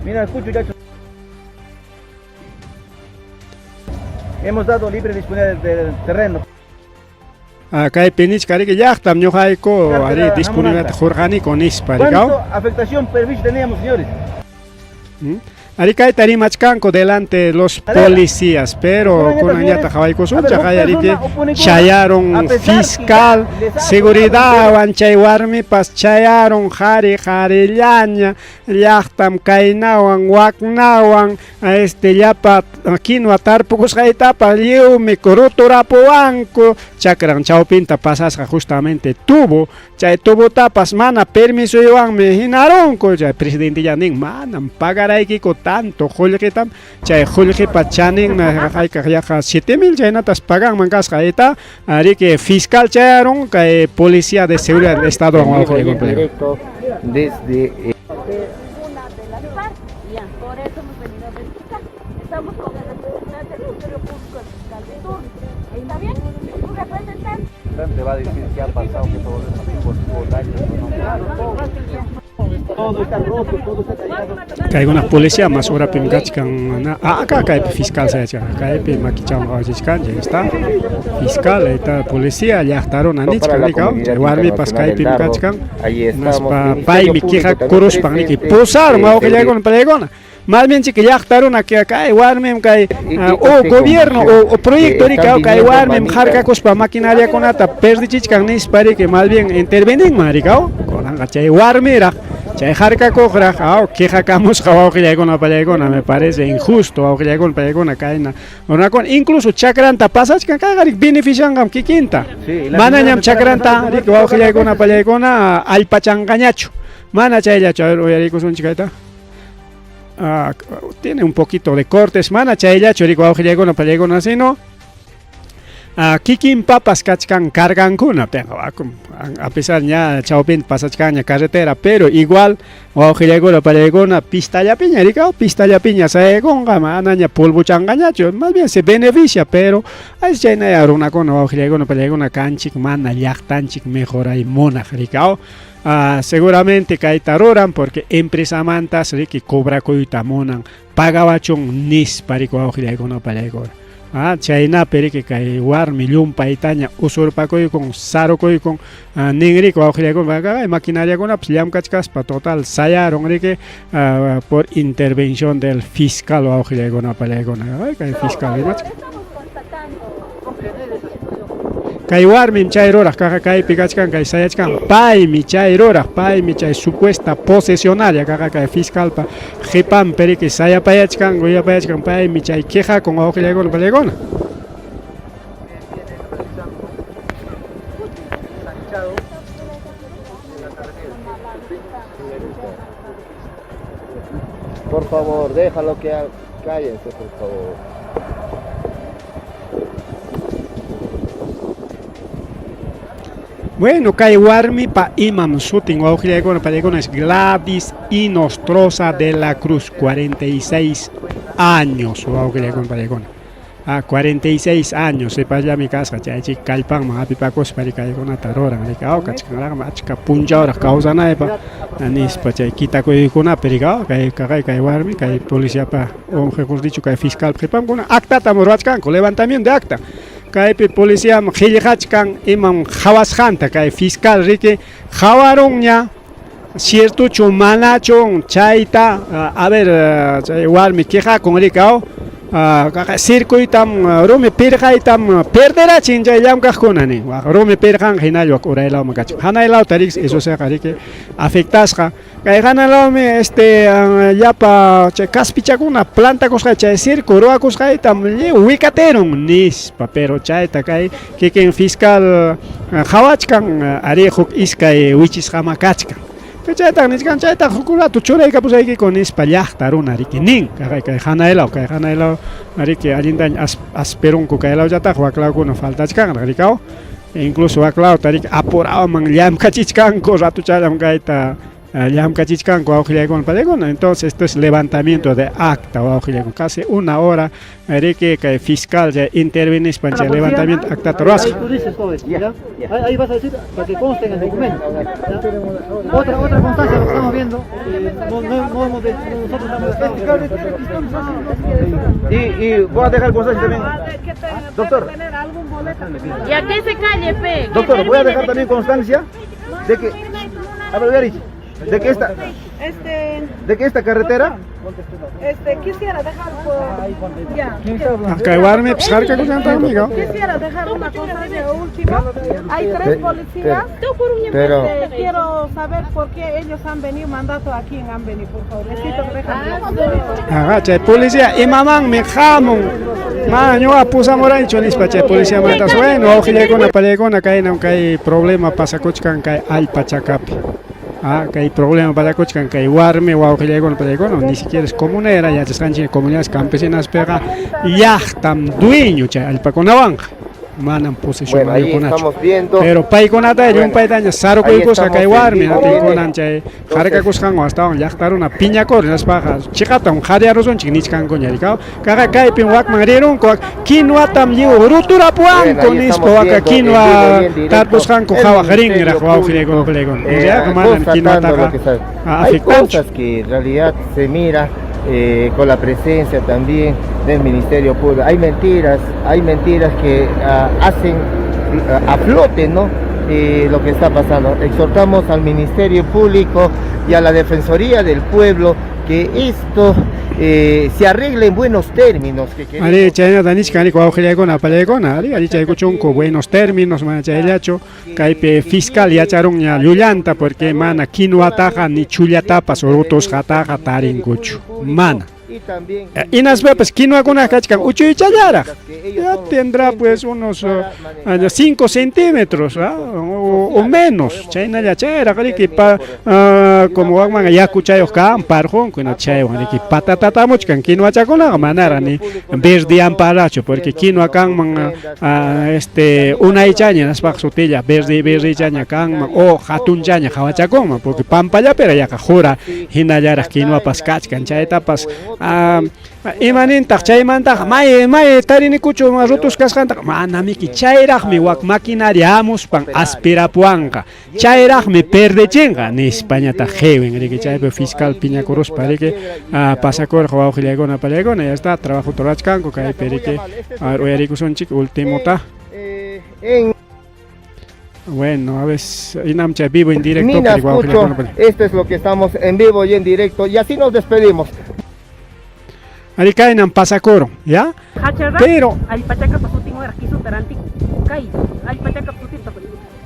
mira, escucho ya. Hemos dado libre disponibilidad del terreno. Kay pinichkari que llaqtam ñuqayku ari disponibilidad orgánico nispa ¿Cuánto afectación permiso teníamos, señores? Arikay tarimachkanko delante de los policías, pero con añata hawaykusuncha hayariki chayaron fiscal, seguridad, wanchay warmipas chayaron harillaña, llaqtam kaynawan, waknawan, llapa kinwa tarpukus haytapa liwmi kuruturapuwanku, chakran chawpinta pasasqa justamente tubo, chay tubotapas mana permiso iwanmi hinaronku, chay presidente nin manam pagaraykiku tanto Julkitam, chay Julkipa chanin hayka 7,000 chaynatas pagan mankasqa eta ari que fiscal chayaron kay policía de seguridad del estado directo desde una de las partes, por eso hemos venido a verificar. Estamos con el representante del Ministerio Público del Fiscal de turno. ¿Está bien? ¿Tu representante? Te va a decir qué ha pasado, que todos los amigos hubo daños, ¿no? todo está roto, todo está tallado. Kay una policía más hora pimgachkan acá kay fiscal se echa kay makicham ajiskan ya está fiscal eta policía ya estaron anich kalikao warmi pas kay pimgachkan nas pa pai mi kija kurus paniki posar mau que ya con pelegona más bien que ya estaron aquí acá warmi kay o gobierno o proyecto ricao kay warmi harka kuspa maquinaria con ata perdi chichkan nis pare que más bien intervenen maricao con anga chay warmi ra chay harka kokra queja kamos jawa que ya con la pelegona me parece injusto o que ya con pelegona kaina una con incluso chakranta pasas que kagarik benefician gam kikinta mananyam chakranta rik wa que ya con la pelegona al pachangañacho mana chay ya chay oyari kusun chikaita tiene un poquito de cortes mana chay ya chori wa que ya con la pelegona sino kikin papas kachkan cargan kuna a pesar ya chaupin pasachkan carretera pero igual o llegó la palegona pista ya piña se gonga mananya polvo changañacho más bien se beneficia pero hay chena ya una con o llegó la palegona canchik mana yachtanchik mejora y mona ricao seguramente kaitaroran porque empresa mantas riki cobra coita monan pagabachon nis parico o llegó la palegona China peri que cae warmi lumpa itaña usurpa con saro con ningri con maquinaria con apsiam cachcas para total sayaron que por intervención del fiscal o con apalegona fiscal kai warmi chairora kai pigachkan kai sayachkan pai mi chairora pai mi chay supuesta posesionaria kai fiscal pa jepam peri que saya payachkan goya payachkan pai mi chay queja con ojilegona palegona Por favor, déjalo que cállense, por favor. Bueno, kay warmi pa imam shooting o palegona es Gladys Inostroza de la Cruz, 46 años o palegona. 46 años se pasa mi casa, chachi calpan ma pipacos para palegona tarora, maricao, cachcana machca punja ora causa naipa, anis pa chay quita con perigao, kay warmi, kay policía pa, o mejor dicho kay fiscal prepam con acta tamorachkan, con levantamiento de acta. Kay policía khilihachkan imam khawashanta kay fiscal rike khawaronnya cierto chumana chon chaita a ver igual mi queja con ricao circuitam rome pergaitam perdera chinja yam kahkonani rome pergan hinalo oraila makach hanaila tarix eso se que afectasca kay hanalo me yapa kaspicha una planta cosca chay circo roa cosca itam ubicateron nis papero chaita kay que fiscal khawachkan arejok iskay wichis hamakachka Chaita ni kan chaita hukula tu chore ka pusai ki konis palyah tarun ari kinin kay hanailo ari que alindan asperun ku kay lao jata waklau ku no falta chkan ari kao incluso waklau tarik apurao mang liam kachichkan ko ratu chalam kaita liam kachichkan ko auxilia con palegona entonces esto es levantamiento de acta o auxilia con casi una hora ari que fiscal ya interviene para levantamiento acta torras. Ahí vas a decir para que conste en el documento. Otra constancia lo que estamos viendo. Y voy a dejar constancia también. Doctor. Y aquí se calle, pe. Doctor, voy a dejar también constancia de que de que esta carretera quisiera dejar ya. Quisiera dejar una constancia última. Hay 3 policías. Pero Quiero saber por qué ellos han venido mandato a quién han venido, por favor. Necesito que dejen. Policía y mamá me jamon. Yo apusa moray chonis pache policía matas bueno, ojalá con la palegona hay problema pasa cochcan que al pachacapi. Que hay problema para cochcan que warme o ojalá con la palegona ni siquiera es comunera ya están en comunidades campesinas pega ya tam dueño cha al paconabanja. manan posesión Bueno, ahí mayukunachu. estamos viendo. Pero paikunata Bueno, un paitaña saro ahí kuikusa estamos kay warmi en na vivo, tikunan chay jarka kusqan wastawan llaqtaruna piñakor nas pajas chiqatan jariarusunchik nichkanku ñarikaw kaqa kaypin wakman rirunku kinuatam lliw ruturapuanku Bueno, ahí nispa estamos waka viendo kinua en vivo y en directo tarpusqanku el qhawaq Ministerio rinraq wawqiykuna Público, playgun ya manan constatando kinuataqa lo que sabe. Hay afectanchu cosas que en realidad se mira con la presencia también del Ministerio Público. Hay mentiras que hacen a flote, ¿no? Lo que está pasando. Exhortamos al Ministerio Público y a la Defensoría del Pueblo que esto se arregle en buenos términos. Que queremos- Ari chayna danichkani wawqiykuna palaykuna ari chaykuchunku buenos términos mana chayllachu kaypi fiscal yacharon ña llullanta porque mana kinuataqa ni chullatapas rutusqataqa tarinkuchu mana. Y también Inaspepas kinuakuna kachkan uchuychallaraq ya tendrá pues unos 5 centímetros o menos chaynalla chayraq riki como wakman yakuchayuq kan parqunku chaywan riki patatatamuchkan kinuachakunaqa manara ni verde amparachu porque kinua kanman unaychaña naspaq sutilla verde chaña kanman o hatunchaña hawachakunman porque pampallapira yaqa jura hinallaraq kinuapas kachkan chaytapas imanintaq chaymantaq may tarinikuchu rutus kasqantaq manamiki chayraqmi wak maquinaria amuspan aspirapuanqa chayraqmi perdechinqa nispañataq qhiwin riki chaypi fiscal piñakuruspa riki pasakurqa wawqillaykuna palaykuna ya está trabajo torachkanku kaypi riki uyarikusunchik ultimota bueno a veces inamcha vivo en directo Mina, pero escucho, wawqillaykuna esto es lo que estamos en vivo y en directo y así nos despedimos. ari kaynan pasakuro ya pero Alpachaca pasutin ora kisuranti kai alpachaca pasutin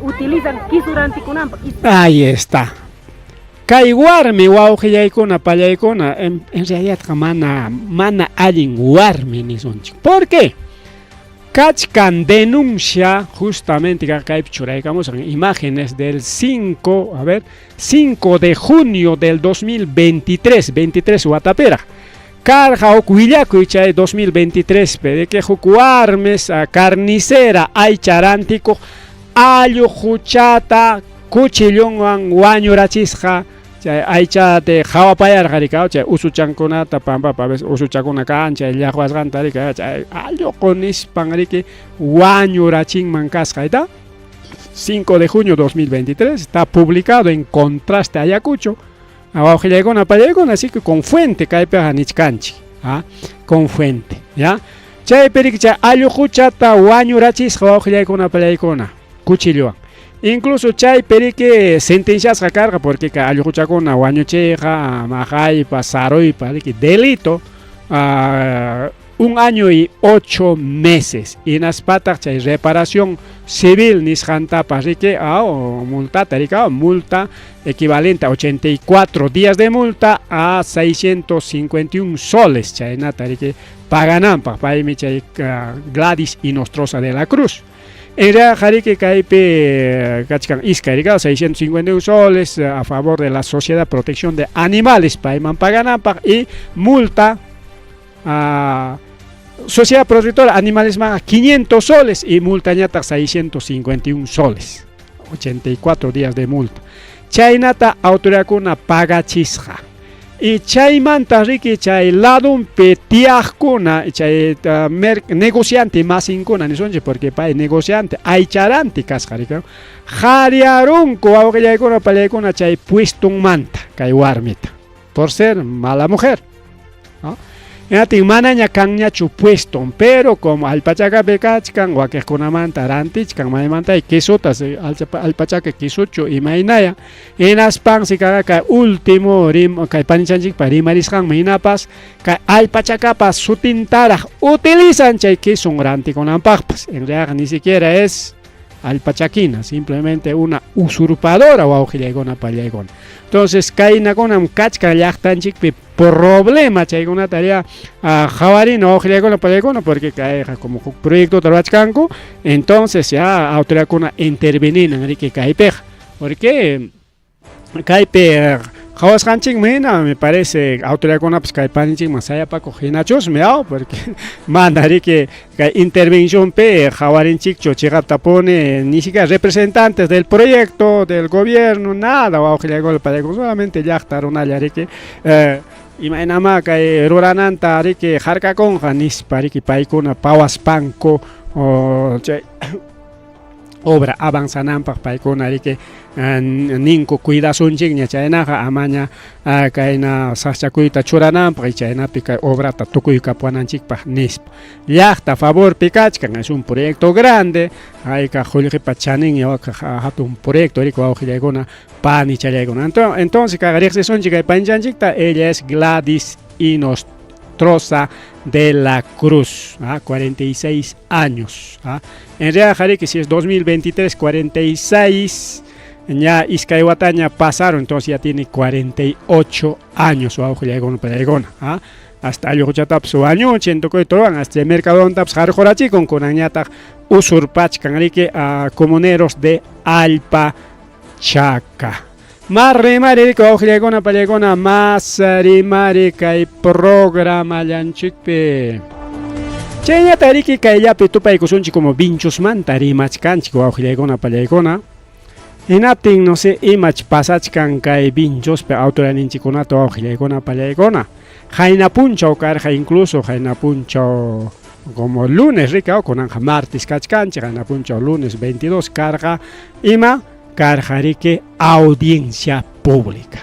utilizan kisuranti kunampa ahí está. Kay warmi wawqillaykuna pallaykuna en realidad mana allin warmi nisunchik. ¿Por qué? Kachkan denuncia justamente que kaypi churaykamos imágenes del 5 de junio del 23 watapera. Karja okuillaku chay 2023 de que jukuarmes carnicera aycharantico allu huchata cuchillonwan wañurachisqa chay aychate hawapayarqarika chay usuchankunata pampa pabes usuchakuna kancha llaqwasqanta rika chay alluqu nispan riki wañurachinman kasqa ita 5 de junio 2023 está publicado en Contraste Ayacucho wawqillaykuna pallaykuna así que con fuente kaypiqa nichkanchik con fuente ya chaypi riki chay alluquchata wañurachisqa wawqillaykuna pallaykuna cuchillowan incluso chaypi riki sentenciasqa karqa porque alluquchakuna wañuchiyqa maqaypa saruypa riki delito 1 año y 8 meses inaspataq chay reparación civil nisqantapas riki multata riki multa equivalente a 84 días de multa a 651 soles chaynata riki pagananpaq paymi chay Gladys Inostroza de la Cruz en realidad riki kaypi kachkan iskay riki 651 soles a favor de la Sociedad de Protección de Animales payman pagananpaq y multa Sociedad Protectora Animales más 500 soles y multa ñata 651 soles 84 días de multa chaynata autoridadkuna pagachisqa y chaymanta riki chay ladunpi tiaqkuna chay negociante masinkuna nisonchik porque pay negociante aycharanti kasqa riki qhariarunku wawqillaykuna pallaykuna chay puestunmanta kay warmita por ser mala mujer Yatin manaña kanñachu pueston, pero como alpachacapi kachkan wakiqkunamanta rantichkan maymanta kisutas alpachaca kisuchu imaynaya hinaspansi kay último kay panichanchikpa rimarisqanmi hinapas kay alpachacapas sutintaraq utilizan chay kisun rantikunanpaqpas en realidad ni siquiera es alpachaquina, simplemente una usurpadora wawqillaykuna pallaykuna. Entonces kaynakunam kachka llaqtanchikpi problema chaykuna tarea jawarina wawqillaykuna pallaykuna porque kayqa como proyecto trabachkanku entonces ya autoridadkuna interveninan riki kaypiqa porque kaypi Jawas Hanching Mena, me parece, autoridad con apps que panichin más allá para coger nachos, me hago, porque mandaré que intervención P, Jawarin Chicho, Chigatapone, ni siquiera representantes del proyecto, del gobierno, nada, o para solamente ya estar una yare que. Imainama que rurananta que jarka con janis para que paikuna pawas panco o obra avanzanan para que ninko cuida sunjing nya chayna amanya kaina sachakuita churanan para chayna pica obra tatukuy kapuananchik pa nisp yachta favor pikachkan es un proyecto grande hay ka julki pachanin yo ka un proyecto rico aujillegona pan y chalegona entonces ka garexi sunjik ay panchanchikta ella es Gladys Inostroza de la Cruz, 46 años. En realidad, que si es 2023, 46, ya Iskaiwataña pasaron, entonces ya tiene 48 años. Hasta el su año, 80 hasta el mercado taps jarjorachi con añata usurpach canarique a comuneros de Alpa Chaca. Marre marica ojlegona palegona masari marica y programa yanchikpe. Chenya tariki kaya petupa ikusunchi como binchos mantari machkanchi ojlegona palegona. Inapting no sé imach pasachkan kai binchos pe autoraninchi konato ojlegona palegona. Jaina puncho carja incluso jaina puncho como lunes rica o con anja martes kachkanchi jaina puncho lunes 22 carga ima carjarique audiencia pública.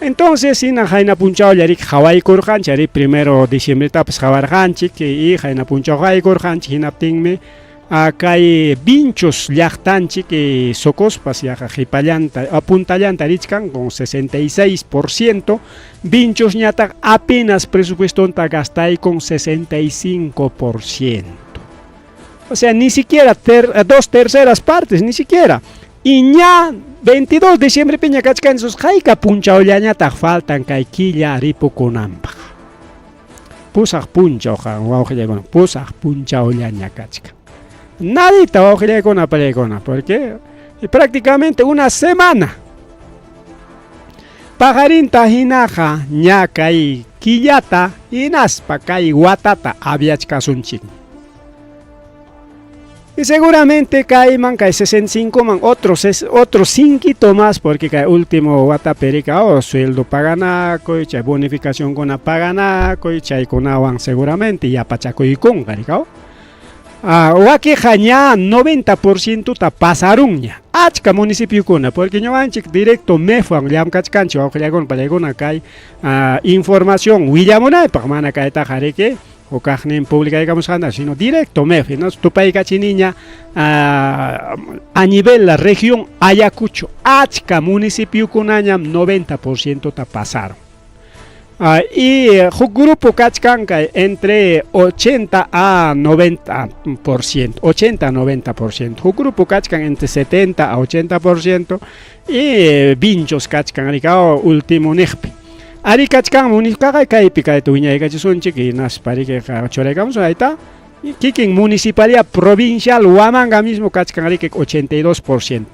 Entonces, si Jaina Punchao Yarik Hawaii Kurhanch, Yarik 1 de diciembre tapas Hawarhanchik y Jaina Punchao Hawaii Kurhanch, Hinaptingme, acá hay binchos yachtanchik y socospas yajipallanta, apuntallanta richkan con 66%, binchos ñata apenas presupuesto gastay con 65%. O sea, ni siquiera 2/3 partes, ni siquiera. Y ya 22 de diciembre peña cachcan sus jaika puncha ollaña ta faltan kaikilla ripo conampa. Pusaj puncha oja con pusaj puncha ollaña cachca. Nadita ojile con apalegona, porque prácticamente una semana. Pajarin tajinaja ñaca y quillata y naspa kai guatata abiachka sunchin. Y seguramente cae 65 man, otros 5 más, porque cae último guataperica o sueldo paganaco, y chay bonificación con apaganaco, y chay con awan seguramente, y apachaco y con garicao. O aquí jaña 90% ta pasaruña. Achka municipio kuna, porque no anchik directo me fue liam kachkancho, o que con palegona cae información, Williamonay, pagmana cae tajareque. O en pública digamos anda, sino directo MEF, ¿no? Tu país niña a nivel la región Ayacucho, Achca municipio con año 90% ta pasaron. Y el grupo Cachcanca entre 80 a 90%, 80-90%, el grupo Cachcan entre 70 a 80% y Vinchos Cachcan, último Nejpe. Ari kachkan municipal kai pika de tuña y cachisunchi que nas pari que choregamos ahí está. Kikin municipalidad provincial Huamanga mismo kachkan ari que 82%.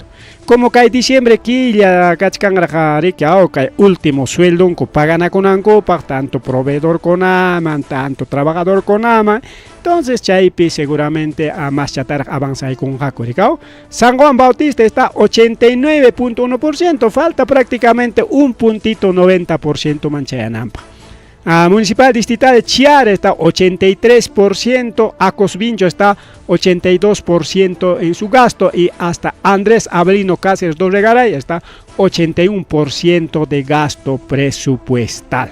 Como cae diciembre que ya kachkan ari que ahora último sueldo un pagan con anco tanto proveedor con ama, tanto trabajador con ama. Entonces Chaipi seguramente a más chatar avanza ahí con Jacuricao. San Juan Bautista está 89.1%, falta prácticamente un puntito 90% Manchayanampa. Municipal Distrital de Chiara está 83%, Acosvincho está 82% en su gasto y hasta Andrés Avelino Cáceres Dorregaray está 81% de gasto presupuestal.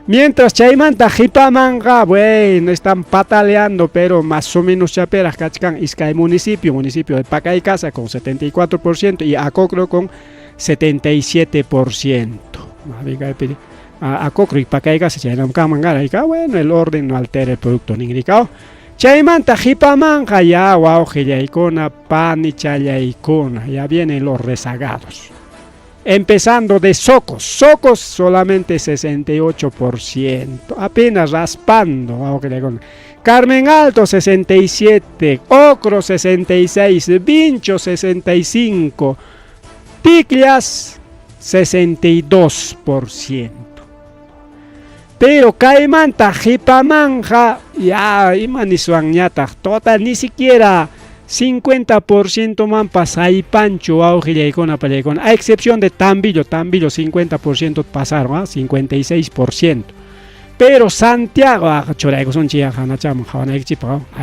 Mientras Chaimanta Jipamanga, bueno, están pataleando, pero más o menos chaperas Cachcan, Izcay municipio de Pacaycasa con 74% y Acocro con 77%. Acocro y Pacaycasa, bueno, el orden no altera el producto ningrico. Chaimanta Jipamanga, ya, wow, icona, pan y icona, ya vienen los rezagados. Empezando de Socos solamente 68%, apenas raspando. Carmen Alto 67%, Ocro 66%, Vincho 65%, Piclias 62%. Pero caimanta jipamanja, ya imaniswanñata, total ni siquiera 50% man pasai pancho augillaicona palaicona, a excepción de Tambillo 50% pasaron, 56%. Pero Santiago, ahí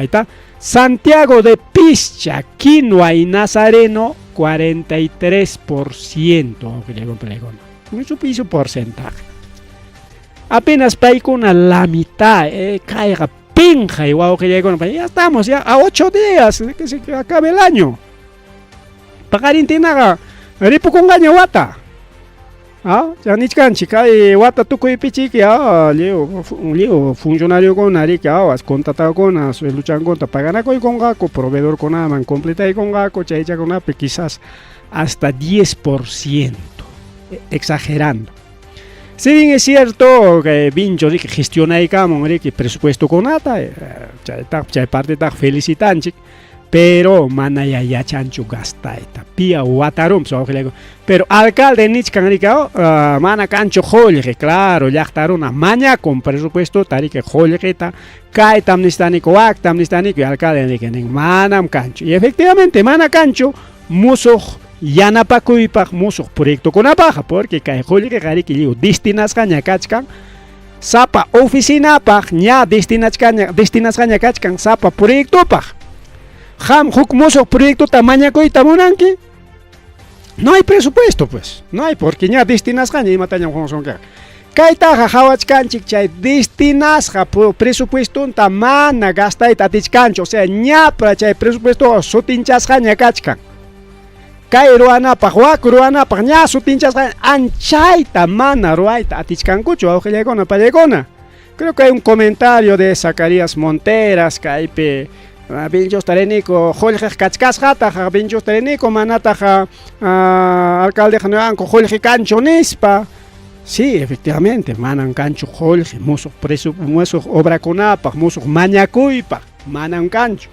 está, Santiago de Pischa, Quinoa y Nazareno, 43%. Mucho piso porcentaje. Apenas paicona la mitad, caiga pinja igual que ya estamos ya a 8 días de que se acabe el año. Pagarintina, ripo con gaña wata. Ya ni chica wata tu coi pichi que leo funcionario con ari que has contratado con as luchan contra pagana con gaco proveedor con aman completa y con gaco chaicha con ape quizás hasta 10%, exagerando. Si bien es cierto que Vincho que gestiona y que presupuesto con ata, parte de felicitanchi, pero mana ya chancho gasta esta pia watarum pero alcalde nichkan mana cancho jolje claro ya una maña con presupuesto tarike joljeta kai tamnistanico tamnistanico alcalde que manam cancho y efectivamente mana cancho muso yanapakuypaq musuq proyecto con apaja porque kay jolje gari que liu destinas caña kachkan sapa oficina paq ña destinas caña kachkan sapa proyecto paq Ham hukmoso proyecto tamaña coi tamonanki. No hay presupuesto pues. No hay porque ya destinas caña y mataña con son que. Kaita hawach canchik chay destinas presupuesto tamana gasta ita tichkancho, o sea, ña para chay presupuesto sutinchas caña kachkan. Kai ruana pa ruana pa ña sutinchas caña anchay tamana ruaita atichkankucho augelegona palegona. Creo que hay un comentario de Zacarías Monteras Caipe Binchos Tarenico, Jorge Cachcasjata, Binchos Tarenico, Manata, alcalde general, Jorge Cancho Nispa. Sí, efectivamente, manan cancho Jorge, muso preso, muso obra con apa, muso mañacuipa, manan cancho.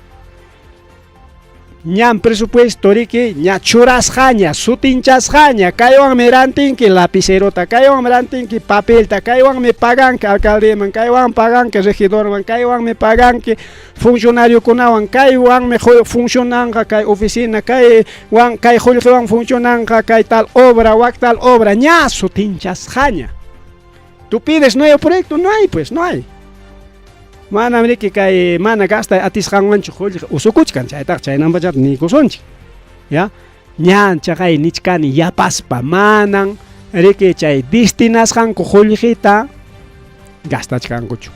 Ñam presupuesto rique, ña churas jaña, sutinchas jaña, cayuan merantin que lapicerota, cayuan merantin que papel, cayuan me pagan que alcalde man, cayuan pagan que regidor man, cayuan me pagan que funcionario con awan, cayuan me funcionan que oficina, cayuan funcionan que tal obra, ña sutinchas jaña. Tú pides nuevo proyecto, no hay pues, no hay. Mana mriki kay mana gasta atisqanwanchu usukuchkan chaytaq chaynanpachat nikusonchik ya ñancha kay nichkani yapaspa manan riki chay destinasqanku qullqita gastachkankuchu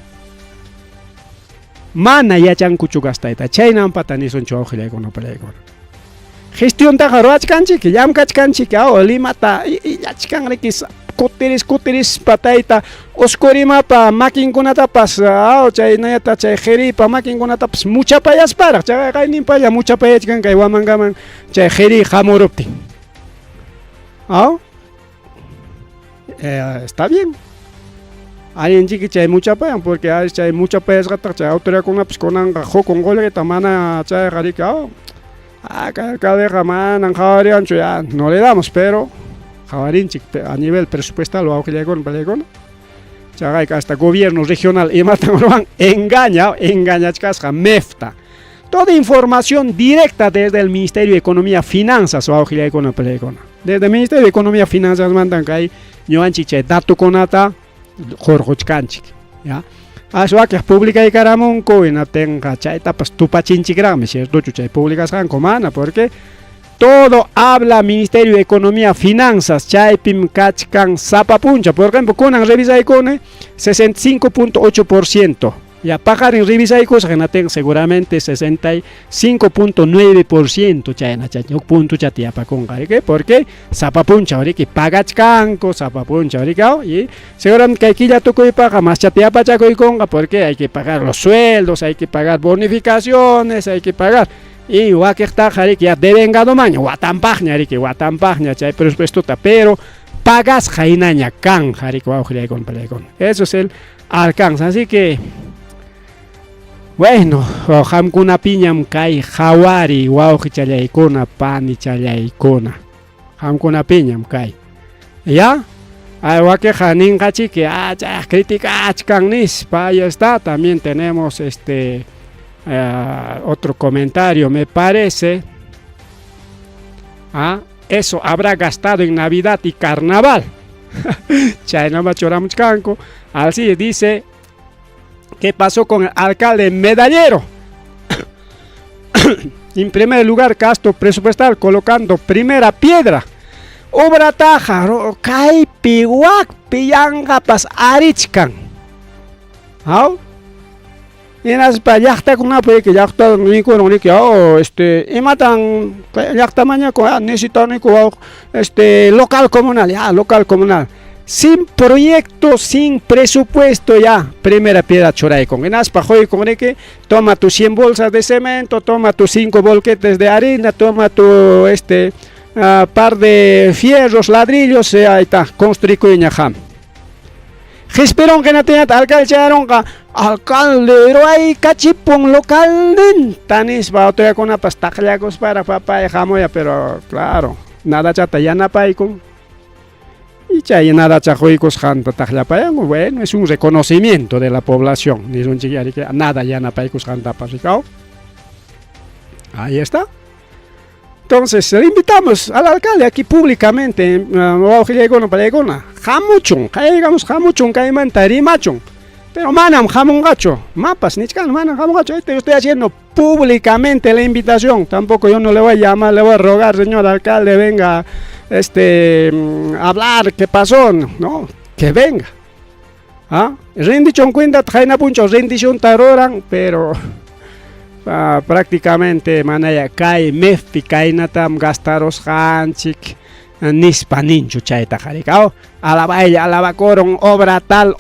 mana yachankuchu gastayta chaynanpata nisonchu awqillaykuna palaykuna gestión taqa ruachkanchik llamkachkanchik limata yachkan riki Kutiris patayta oscurimapa makinkunatapas chaynayata chay jeripa makinkunatapas mucha payas para chay kaynin paya mucha payachkan kay wamangaman chay jeri hamuruptin está bien alguien chiqui chay mucha payan porque chay mucha payas gata chay autoridad kunapas kunanga hukun golgeta mana chay garika alcalde manan jawarianchu ya no le damos pero a nivel presupuestal o augillaicon palegón chagay hasta gobierno regional y matan engaña casca mefta toda información directa desde el Ministerio de Economía Finanzas o augillaicon palegón desde el Ministerio de Economía Finanzas mandan que hay ñoanchiche dato conata jorjochkanchik ya aswa que pública y caramonco en atenga chaita pues tupachinchigrame cierto chuchay públicas han comana porque todo habla Ministerio de Economía Finanzas chaypim kachkan sapapuncha por ejemplo kunan revisa icone 65.8% ya pagar en revisa icos renaten seguramente 65.9% chayna chayuk punto chatia pa con ¿qué? Porque sapapuncha ahorita pagachkanko sapapuncha ahorita y seguramente que aquí ya tocó y paga más chatia pa chaco y conga porque hay que pagar los sueldos hay que pagar bonificaciones hay que pagar y wakekta que ya devengado maño watampagna que watampagna chay presupuesto pero pagas jainaña kan con pelecon eso es el alcance así que bueno hamkuna piñam kai hawari wauji challaykuna pani challaykuna hamkuna piñam kai ya que janingachi que ya crítica nispa, ahí está. También tenemos otro comentario, me parece. Eso habrá gastado en Navidad y Carnaval. Chayna Machoramuchcanco. Así dice, ¿qué pasó con el alcalde Medallero? En primer lugar, gasto presupuestal colocando primera piedra. Obra taja, kai piwak piyanga pas arichkan. ¿Ah? Y en las payachtas con una que ya está nico no que y matan ya está mañana necesitan nico local comunal, ya local comunal. Sin proyecto, sin presupuesto, ya primera piedra choray con en aspa joy con que toma tus 100 bolsas de cemento, toma tus 5 bolquetes de harina, toma tu par de fierros, ladrillos, ahí está, construir ñajam. Esperón que no tenga alcalde, alcalde, hay cachipón local, tanis va otra con una pastajlacos para papá y jamoya, pero claro, nada chata ya napaicon. Y chay nada chajoicos janta tajlapayan, bueno, es un reconocimiento de la población, ni un chiquiari que nada ya napaicos janta pasicao. Ahí está. Entonces, le invitamos al alcalde aquí públicamente, jamuchun, jamuchun, machun, pero manam jamungacho, mapas, nichkan, manam jamungacho, yo estoy haciendo públicamente la invitación, tampoco yo no le voy a llamar, le voy a rogar, señor alcalde, venga, hablar, ¿qué pasó? No, que venga. Rendichon cuenta, jaina puncho, rendichon taroran, pero... prácticamente manaya kai mefi kai natam gastaros hanchik nispa ninchu chaita jarikao alaba coron obra tal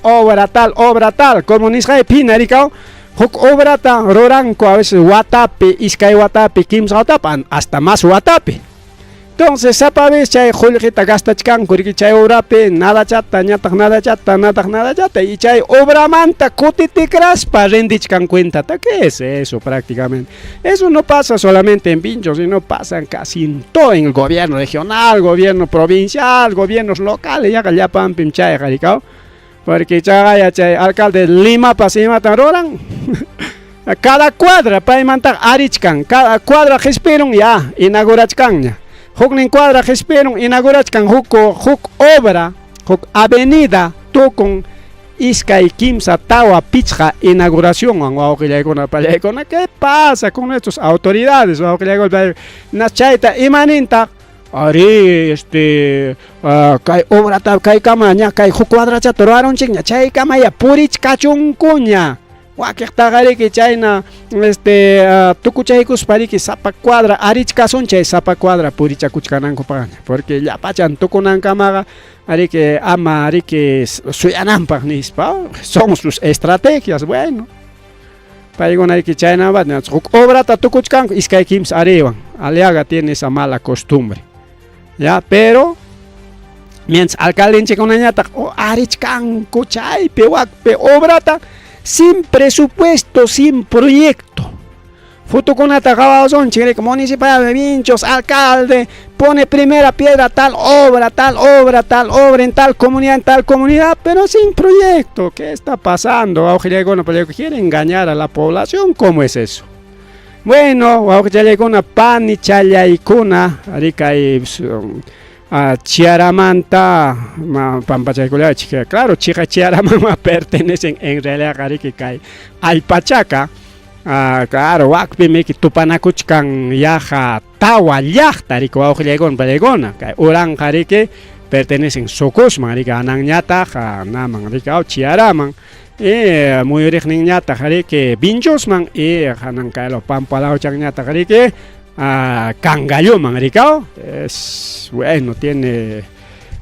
como niskai pinarikao huk obra ta roranko a veces watapi iskay watapi kimsa watapan hasta más watapi. Entonces, sapabes chay julgita gastachkan kuriki chay obrape nada chata, nada chata y chay obra manta kutiticraspa rendichkan cuenta. ¿Qué es eso prácticamente? Eso no pasa solamente en Pincho, sino pasa casi en todo, en el gobierno regional, gobierno provincial, gobiernos locales, ya pampim chay jaricao. Porque chay alcalde Lima pasima taroran. Cada cuadra para mantar arichkan, cada cuadra gesperon ya inaugurachkan ya. Huknin cuadra gesperon inaugurachkan huk obra, huk avenida tokon iskay kimsa tawa pichja inauguración ¿qué pasa con nuestras autoridades? Nachaita imaninta ari kay obra ta kay kamaña kay huk cuadra chatoroaron chikña chay kamaya purich kachunkuña wakijtagari que chayna tukuchaykus pariki sapa cuadra arichka son chay sapa cuadra puricha kuchkananko pagaña porque ya pachan tukunankamaga ari que ama ari que suyanampak nispa son sus estrategias bueno paigon ari que chayna va obra ta tukuchkanko iskay kims ariwan Aliaga tiene esa mala costumbre ya pero mientras alcalde chikonañata arichkanko chay pe obra ta sin presupuesto, sin proyecto. Futuconata Gabazón, Chile Municipal de Vinchos, alcalde, pone primera piedra, tal obra, en tal comunidad, pero sin proyecto. ¿Qué está pasando? ¿Quiere engañar a la población? ¿Cómo es eso? Bueno, pan y chayaykuna, aricay chiaramanta pampachaykulaya claro chica chiaramama pertenecen en realidad que al pachaca claro wakpi meki tupanakuchkan yaja tawa llaqta rico awqillaygon pallaykuna kay uran qariki pertenecen sokusman rika ananñata naman rika chiaraman y muyuriqninñata qariki Vinchosman y hanan kaylo pampalawchanñata qariki Cangalloman, Ricao, es bueno, tiene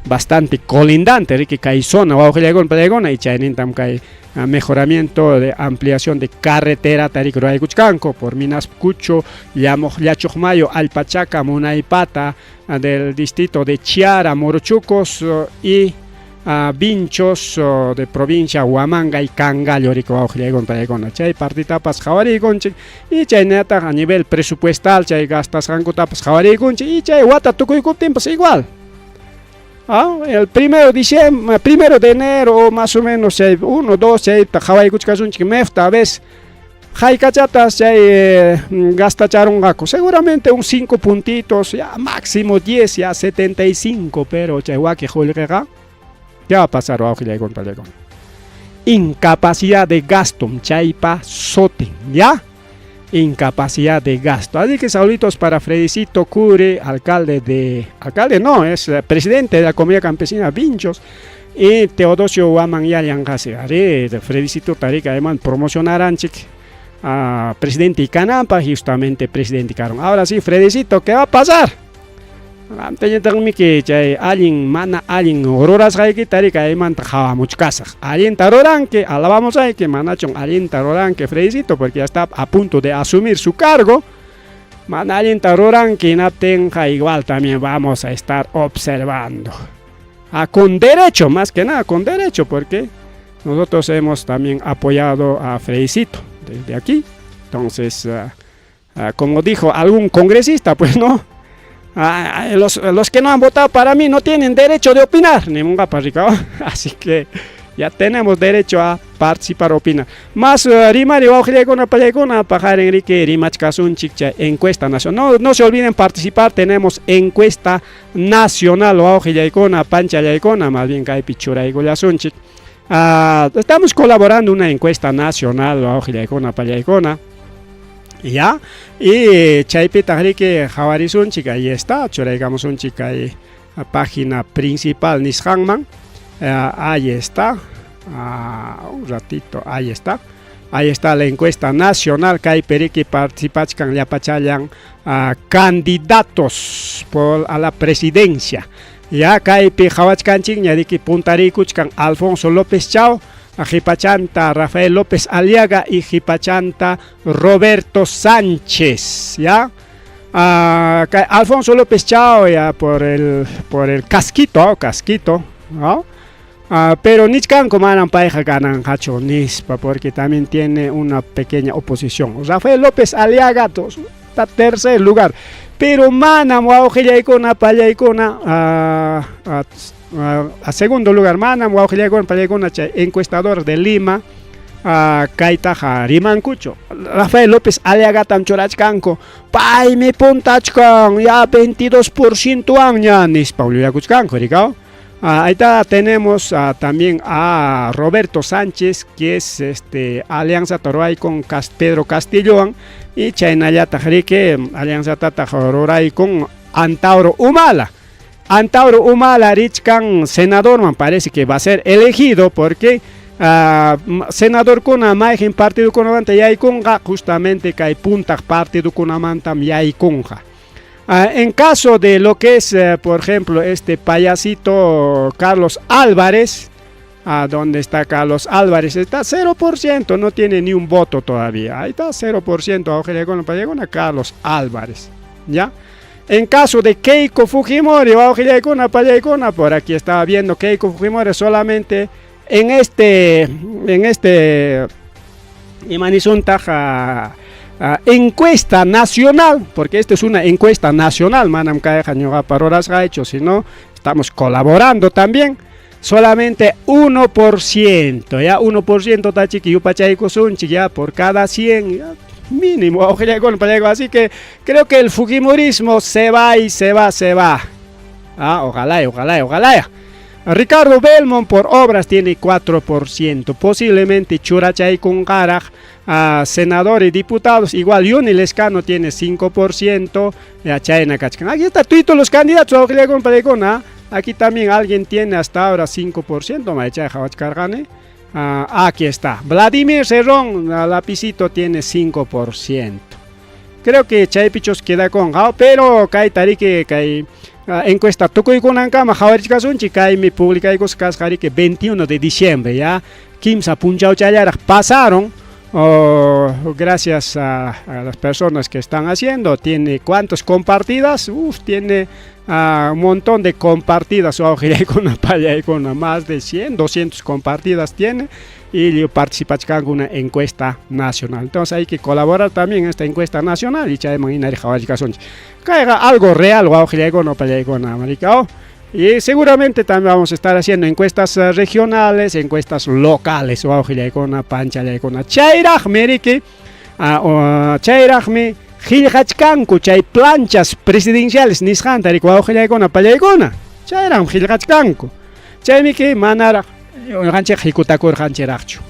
bastante colindante, Ricky Caizona, Guajalegón, Pedegona, y Chainintam Kai, mejoramiento de ampliación de carretera, Tarico Raycuchcanco, por Minas Cucho, Yachomayo, Alpachaca, Munaipata, del distrito de Chiara, Morochucos y Vinchos de provincia Huamanga y Cangallo rico con Pedegona chay partitapas jawari gonchi y chay neta a nivel presupuestal chay gastas rango tapas jawari gonchi y chay wata tukuy kuptin pues igual El 1 de enero, más o menos, 1, 2, Hawaii Kuchkasunchi, tal vez, Haikachatas, gastacharon gaco. Seguramente un 5 puntitos, ya máximo 10, ya 75, pero Chayhuaki Julgega, ya va a pasar a Ojilaygon Palaygon. Incapacidad de gasto, Chaypa Soten, ¿ya? Incapacidad de gasto. Así que saluditos para Fredicito Cure, alcalde no, es presidente de la Comunidad Campesina Vinchos, y Teodosio Waman Yaliangase. Fredicito Tarika además promocionarán a presidente Icanampa, justamente presidente Caron. Ahora sí, Fredicito, ¿qué va a pasar? Alguien mana alguien ororas que tarika además trabajaba mucho casa. Alguien taroran que alabamos ahí que manachon alguien taroran que Fredicito porque ya está a punto de asumir su cargo. Man alguien taroran que tenga igual también vamos a estar observando. Con derecho, más que nada con derecho, porque nosotros hemos también apoyado a Fredicito desde aquí. Entonces, como dijo algún congresista, pues no. Los que no han votado para mí no tienen derecho de opinar, ni munga parricao. Así que ya tenemos derecho a participar, opinar. Más Rimari Ojilegona Palegona, Pajar Enrique Rimachcasun Chicha, encuesta nacional. No se olviden participar, tenemos encuesta nacional Ojilegona, Pancha Yaicona, más bien Kai Pichura y Golasunchik. Estamos colaborando en una encuesta nacional Ojilegona Palegona. Ya, y Chaipita Rique Jawarizun chica, ahí está, choraigamos un chica ahí, la página principal Nishangman, ahí está, un ratito, ahí está la encuesta nacional que hay perique participan ya pachayan candidatos a la presidencia, ya que hay pijawachkanchik, ya de que puntaricuchkan Alfonso López Chao, Jipachanta Rafael López Aliaga y Jipachanta Roberto Sánchez, ¿ya? Alfonso López Chao ya por el casquito, ¿no? Pero Nichkan Comanan Paeja ganan Hacho Nispa porque también tiene una pequeña oposición. Rafael López Aliaga está tercer lugar, pero Manam Waujillaicona Payaicona a segundo lugar, Manam Waujillaicona Payaicona encuestador de Lima, Kaitaja Rimancucho. Rafael López Aliaga Tamchorachcanco, Pai me puntachcan, ya 22% aña Nispa Uliacuchcanco, Ricao. Ahí tenemos también a Roberto Sánchez, que es Alianza Toroay con Pedro Castillo, y Chaynayata Jarique, Alianza Tatajoray con Antauro Humala. Antauro Humala, Richkan, senador, me parece que va a ser elegido porque senador con imagen partido con avanta y conga, justamente que hay punta partido con amantam y conga. En caso de lo que es, por ejemplo, este payasito Carlos Álvarez, ¿dónde está Carlos Álvarez? Está 0%, no tiene ni un voto todavía. Ahí está 0%, a Carlos Álvarez, ¿ya? En caso de Keiko Fujimori, por aquí estaba viendo Keiko Fujimori solamente en este encuesta nacional, porque esta es una encuesta nacional, manam caeja paroras ha hecho, si no, estamos colaborando también, solamente 1%, ya 1% tachiqui yupachaico sunchi, ya por cada 100, ya, mínimo, así que creo que el fujimorismo se va y se va. Ojalá. Ricardo Belmont por obras tiene 4%, posiblemente Churachay con Garaj, senadores y diputados, igual Yuni Lescano tiene 5%, aquí está todos los candidatos, aquí también alguien tiene hasta ahora 5%, aquí está, Vladimir Cerrón, lapicito tiene 5%, creo que Chaypichos queda con, pero Kai Tarike, Kai encuesta Tukuy Kunankama, Javarikasunchi, Kai mi publica y que 21 de diciembre, ya, Kimsa Punchao Chayara pasaron, gracias a las personas que están haciendo, tiene cuántas compartidas, tiene un montón de compartidas, con más de 100, 200 compartidas tiene, y participa en una encuesta nacional. Entonces hay que colaborar también en esta encuesta nacional y caiga algo real, Y seguramente también vamos a estar haciendo encuestas regionales, encuestas locales. O con pancha con chayrajmi riki, chayrajmi Gilgachkanku, chay planchas presidenciales nisqanta rikuawqillaykuna pallaykuna. Chayram Gilgachkanku. Chaymi que manara ganchik hikutakurqanchiraqchu.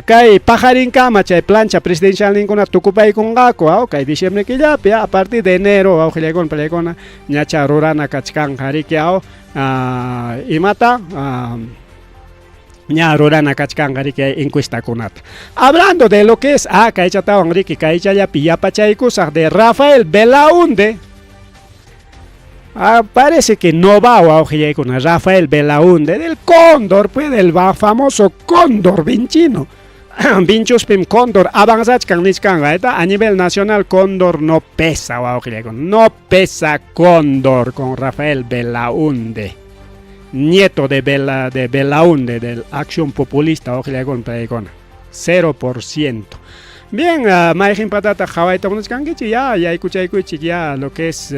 Kay pajarinkama chay plancha presidencial ninkuna tukupaykunqaku kay diciembre killapi a partir de enero awqillaykuna pallaykuna ñacha rurana kachkanqa riki imata ña rurana kachkanqa riki encuestakunata. Hablando de lo que es kaychatawan riki kaychallapi yapachaykusaq de Rafael Belaunde. Parece que no va a con Rafael Belaunde del Cóndor, pues del famoso Cóndor vinchino. Vinchuspim Cóndor avanzachkan nichkanga, a nivel nacional Cóndor no pesa, no pesa Cóndor con Rafael Belaunde, nieto de Belaunde del Acción Populista, 0%. Bien, Maijin Patata, Hawaii Tamunskangichi, ya escuchaykuchik, ya lo que es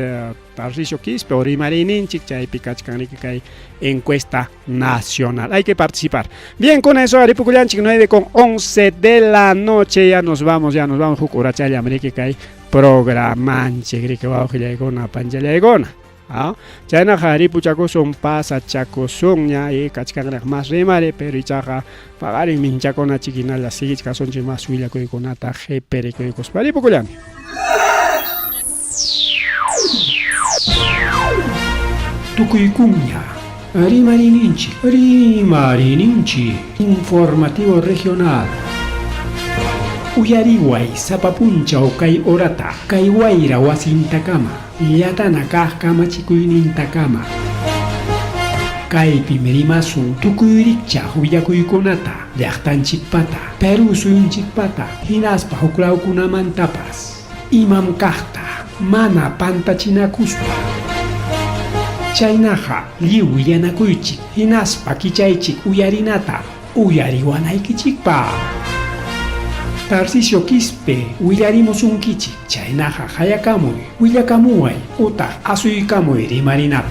Tarcisio Quispe o Rimarininchik, chay Pikachkanrikai, encuesta nacional. Hay que participar. Bien, con eso, Aripuculanchik 9:11 de la noche, ya nos vamos, Jukurachaya, Amerikai, programanchik, Rikawajilagona, Panjalegona. Chayna Haripu Chacoson pasa Chacosonia y Cachcanag más remare, pero Ichaja pagar en Minchacona chiquina la sigich cason más huila coiconata G pericoicos paripuculan. Tucuicuña, Rimarininchi, informativo regional. Uyariway, Zapapuncha o Kai Orata, Kai Guaira Wasintakama, Yatana Kama Chikuinintakama, Kai Pimerimasu, Tukuricha, Huyakuikonata, Yachtanchikpata, Peru Suinchikpata, Hinaspa Huklaukunamantapas, Imam Kahta, Mana Pantachinakuspa, Chainaja, Liu Yanakuichik, Hinaspa Kichaichik, Uyarinata, Uyariwanaikichikpa. Tarcisio Quispe, Willarimos un kichi, Chainaja, Hayakamoy, Willakamuay, Uta, Asuikamoy, Rimarinata.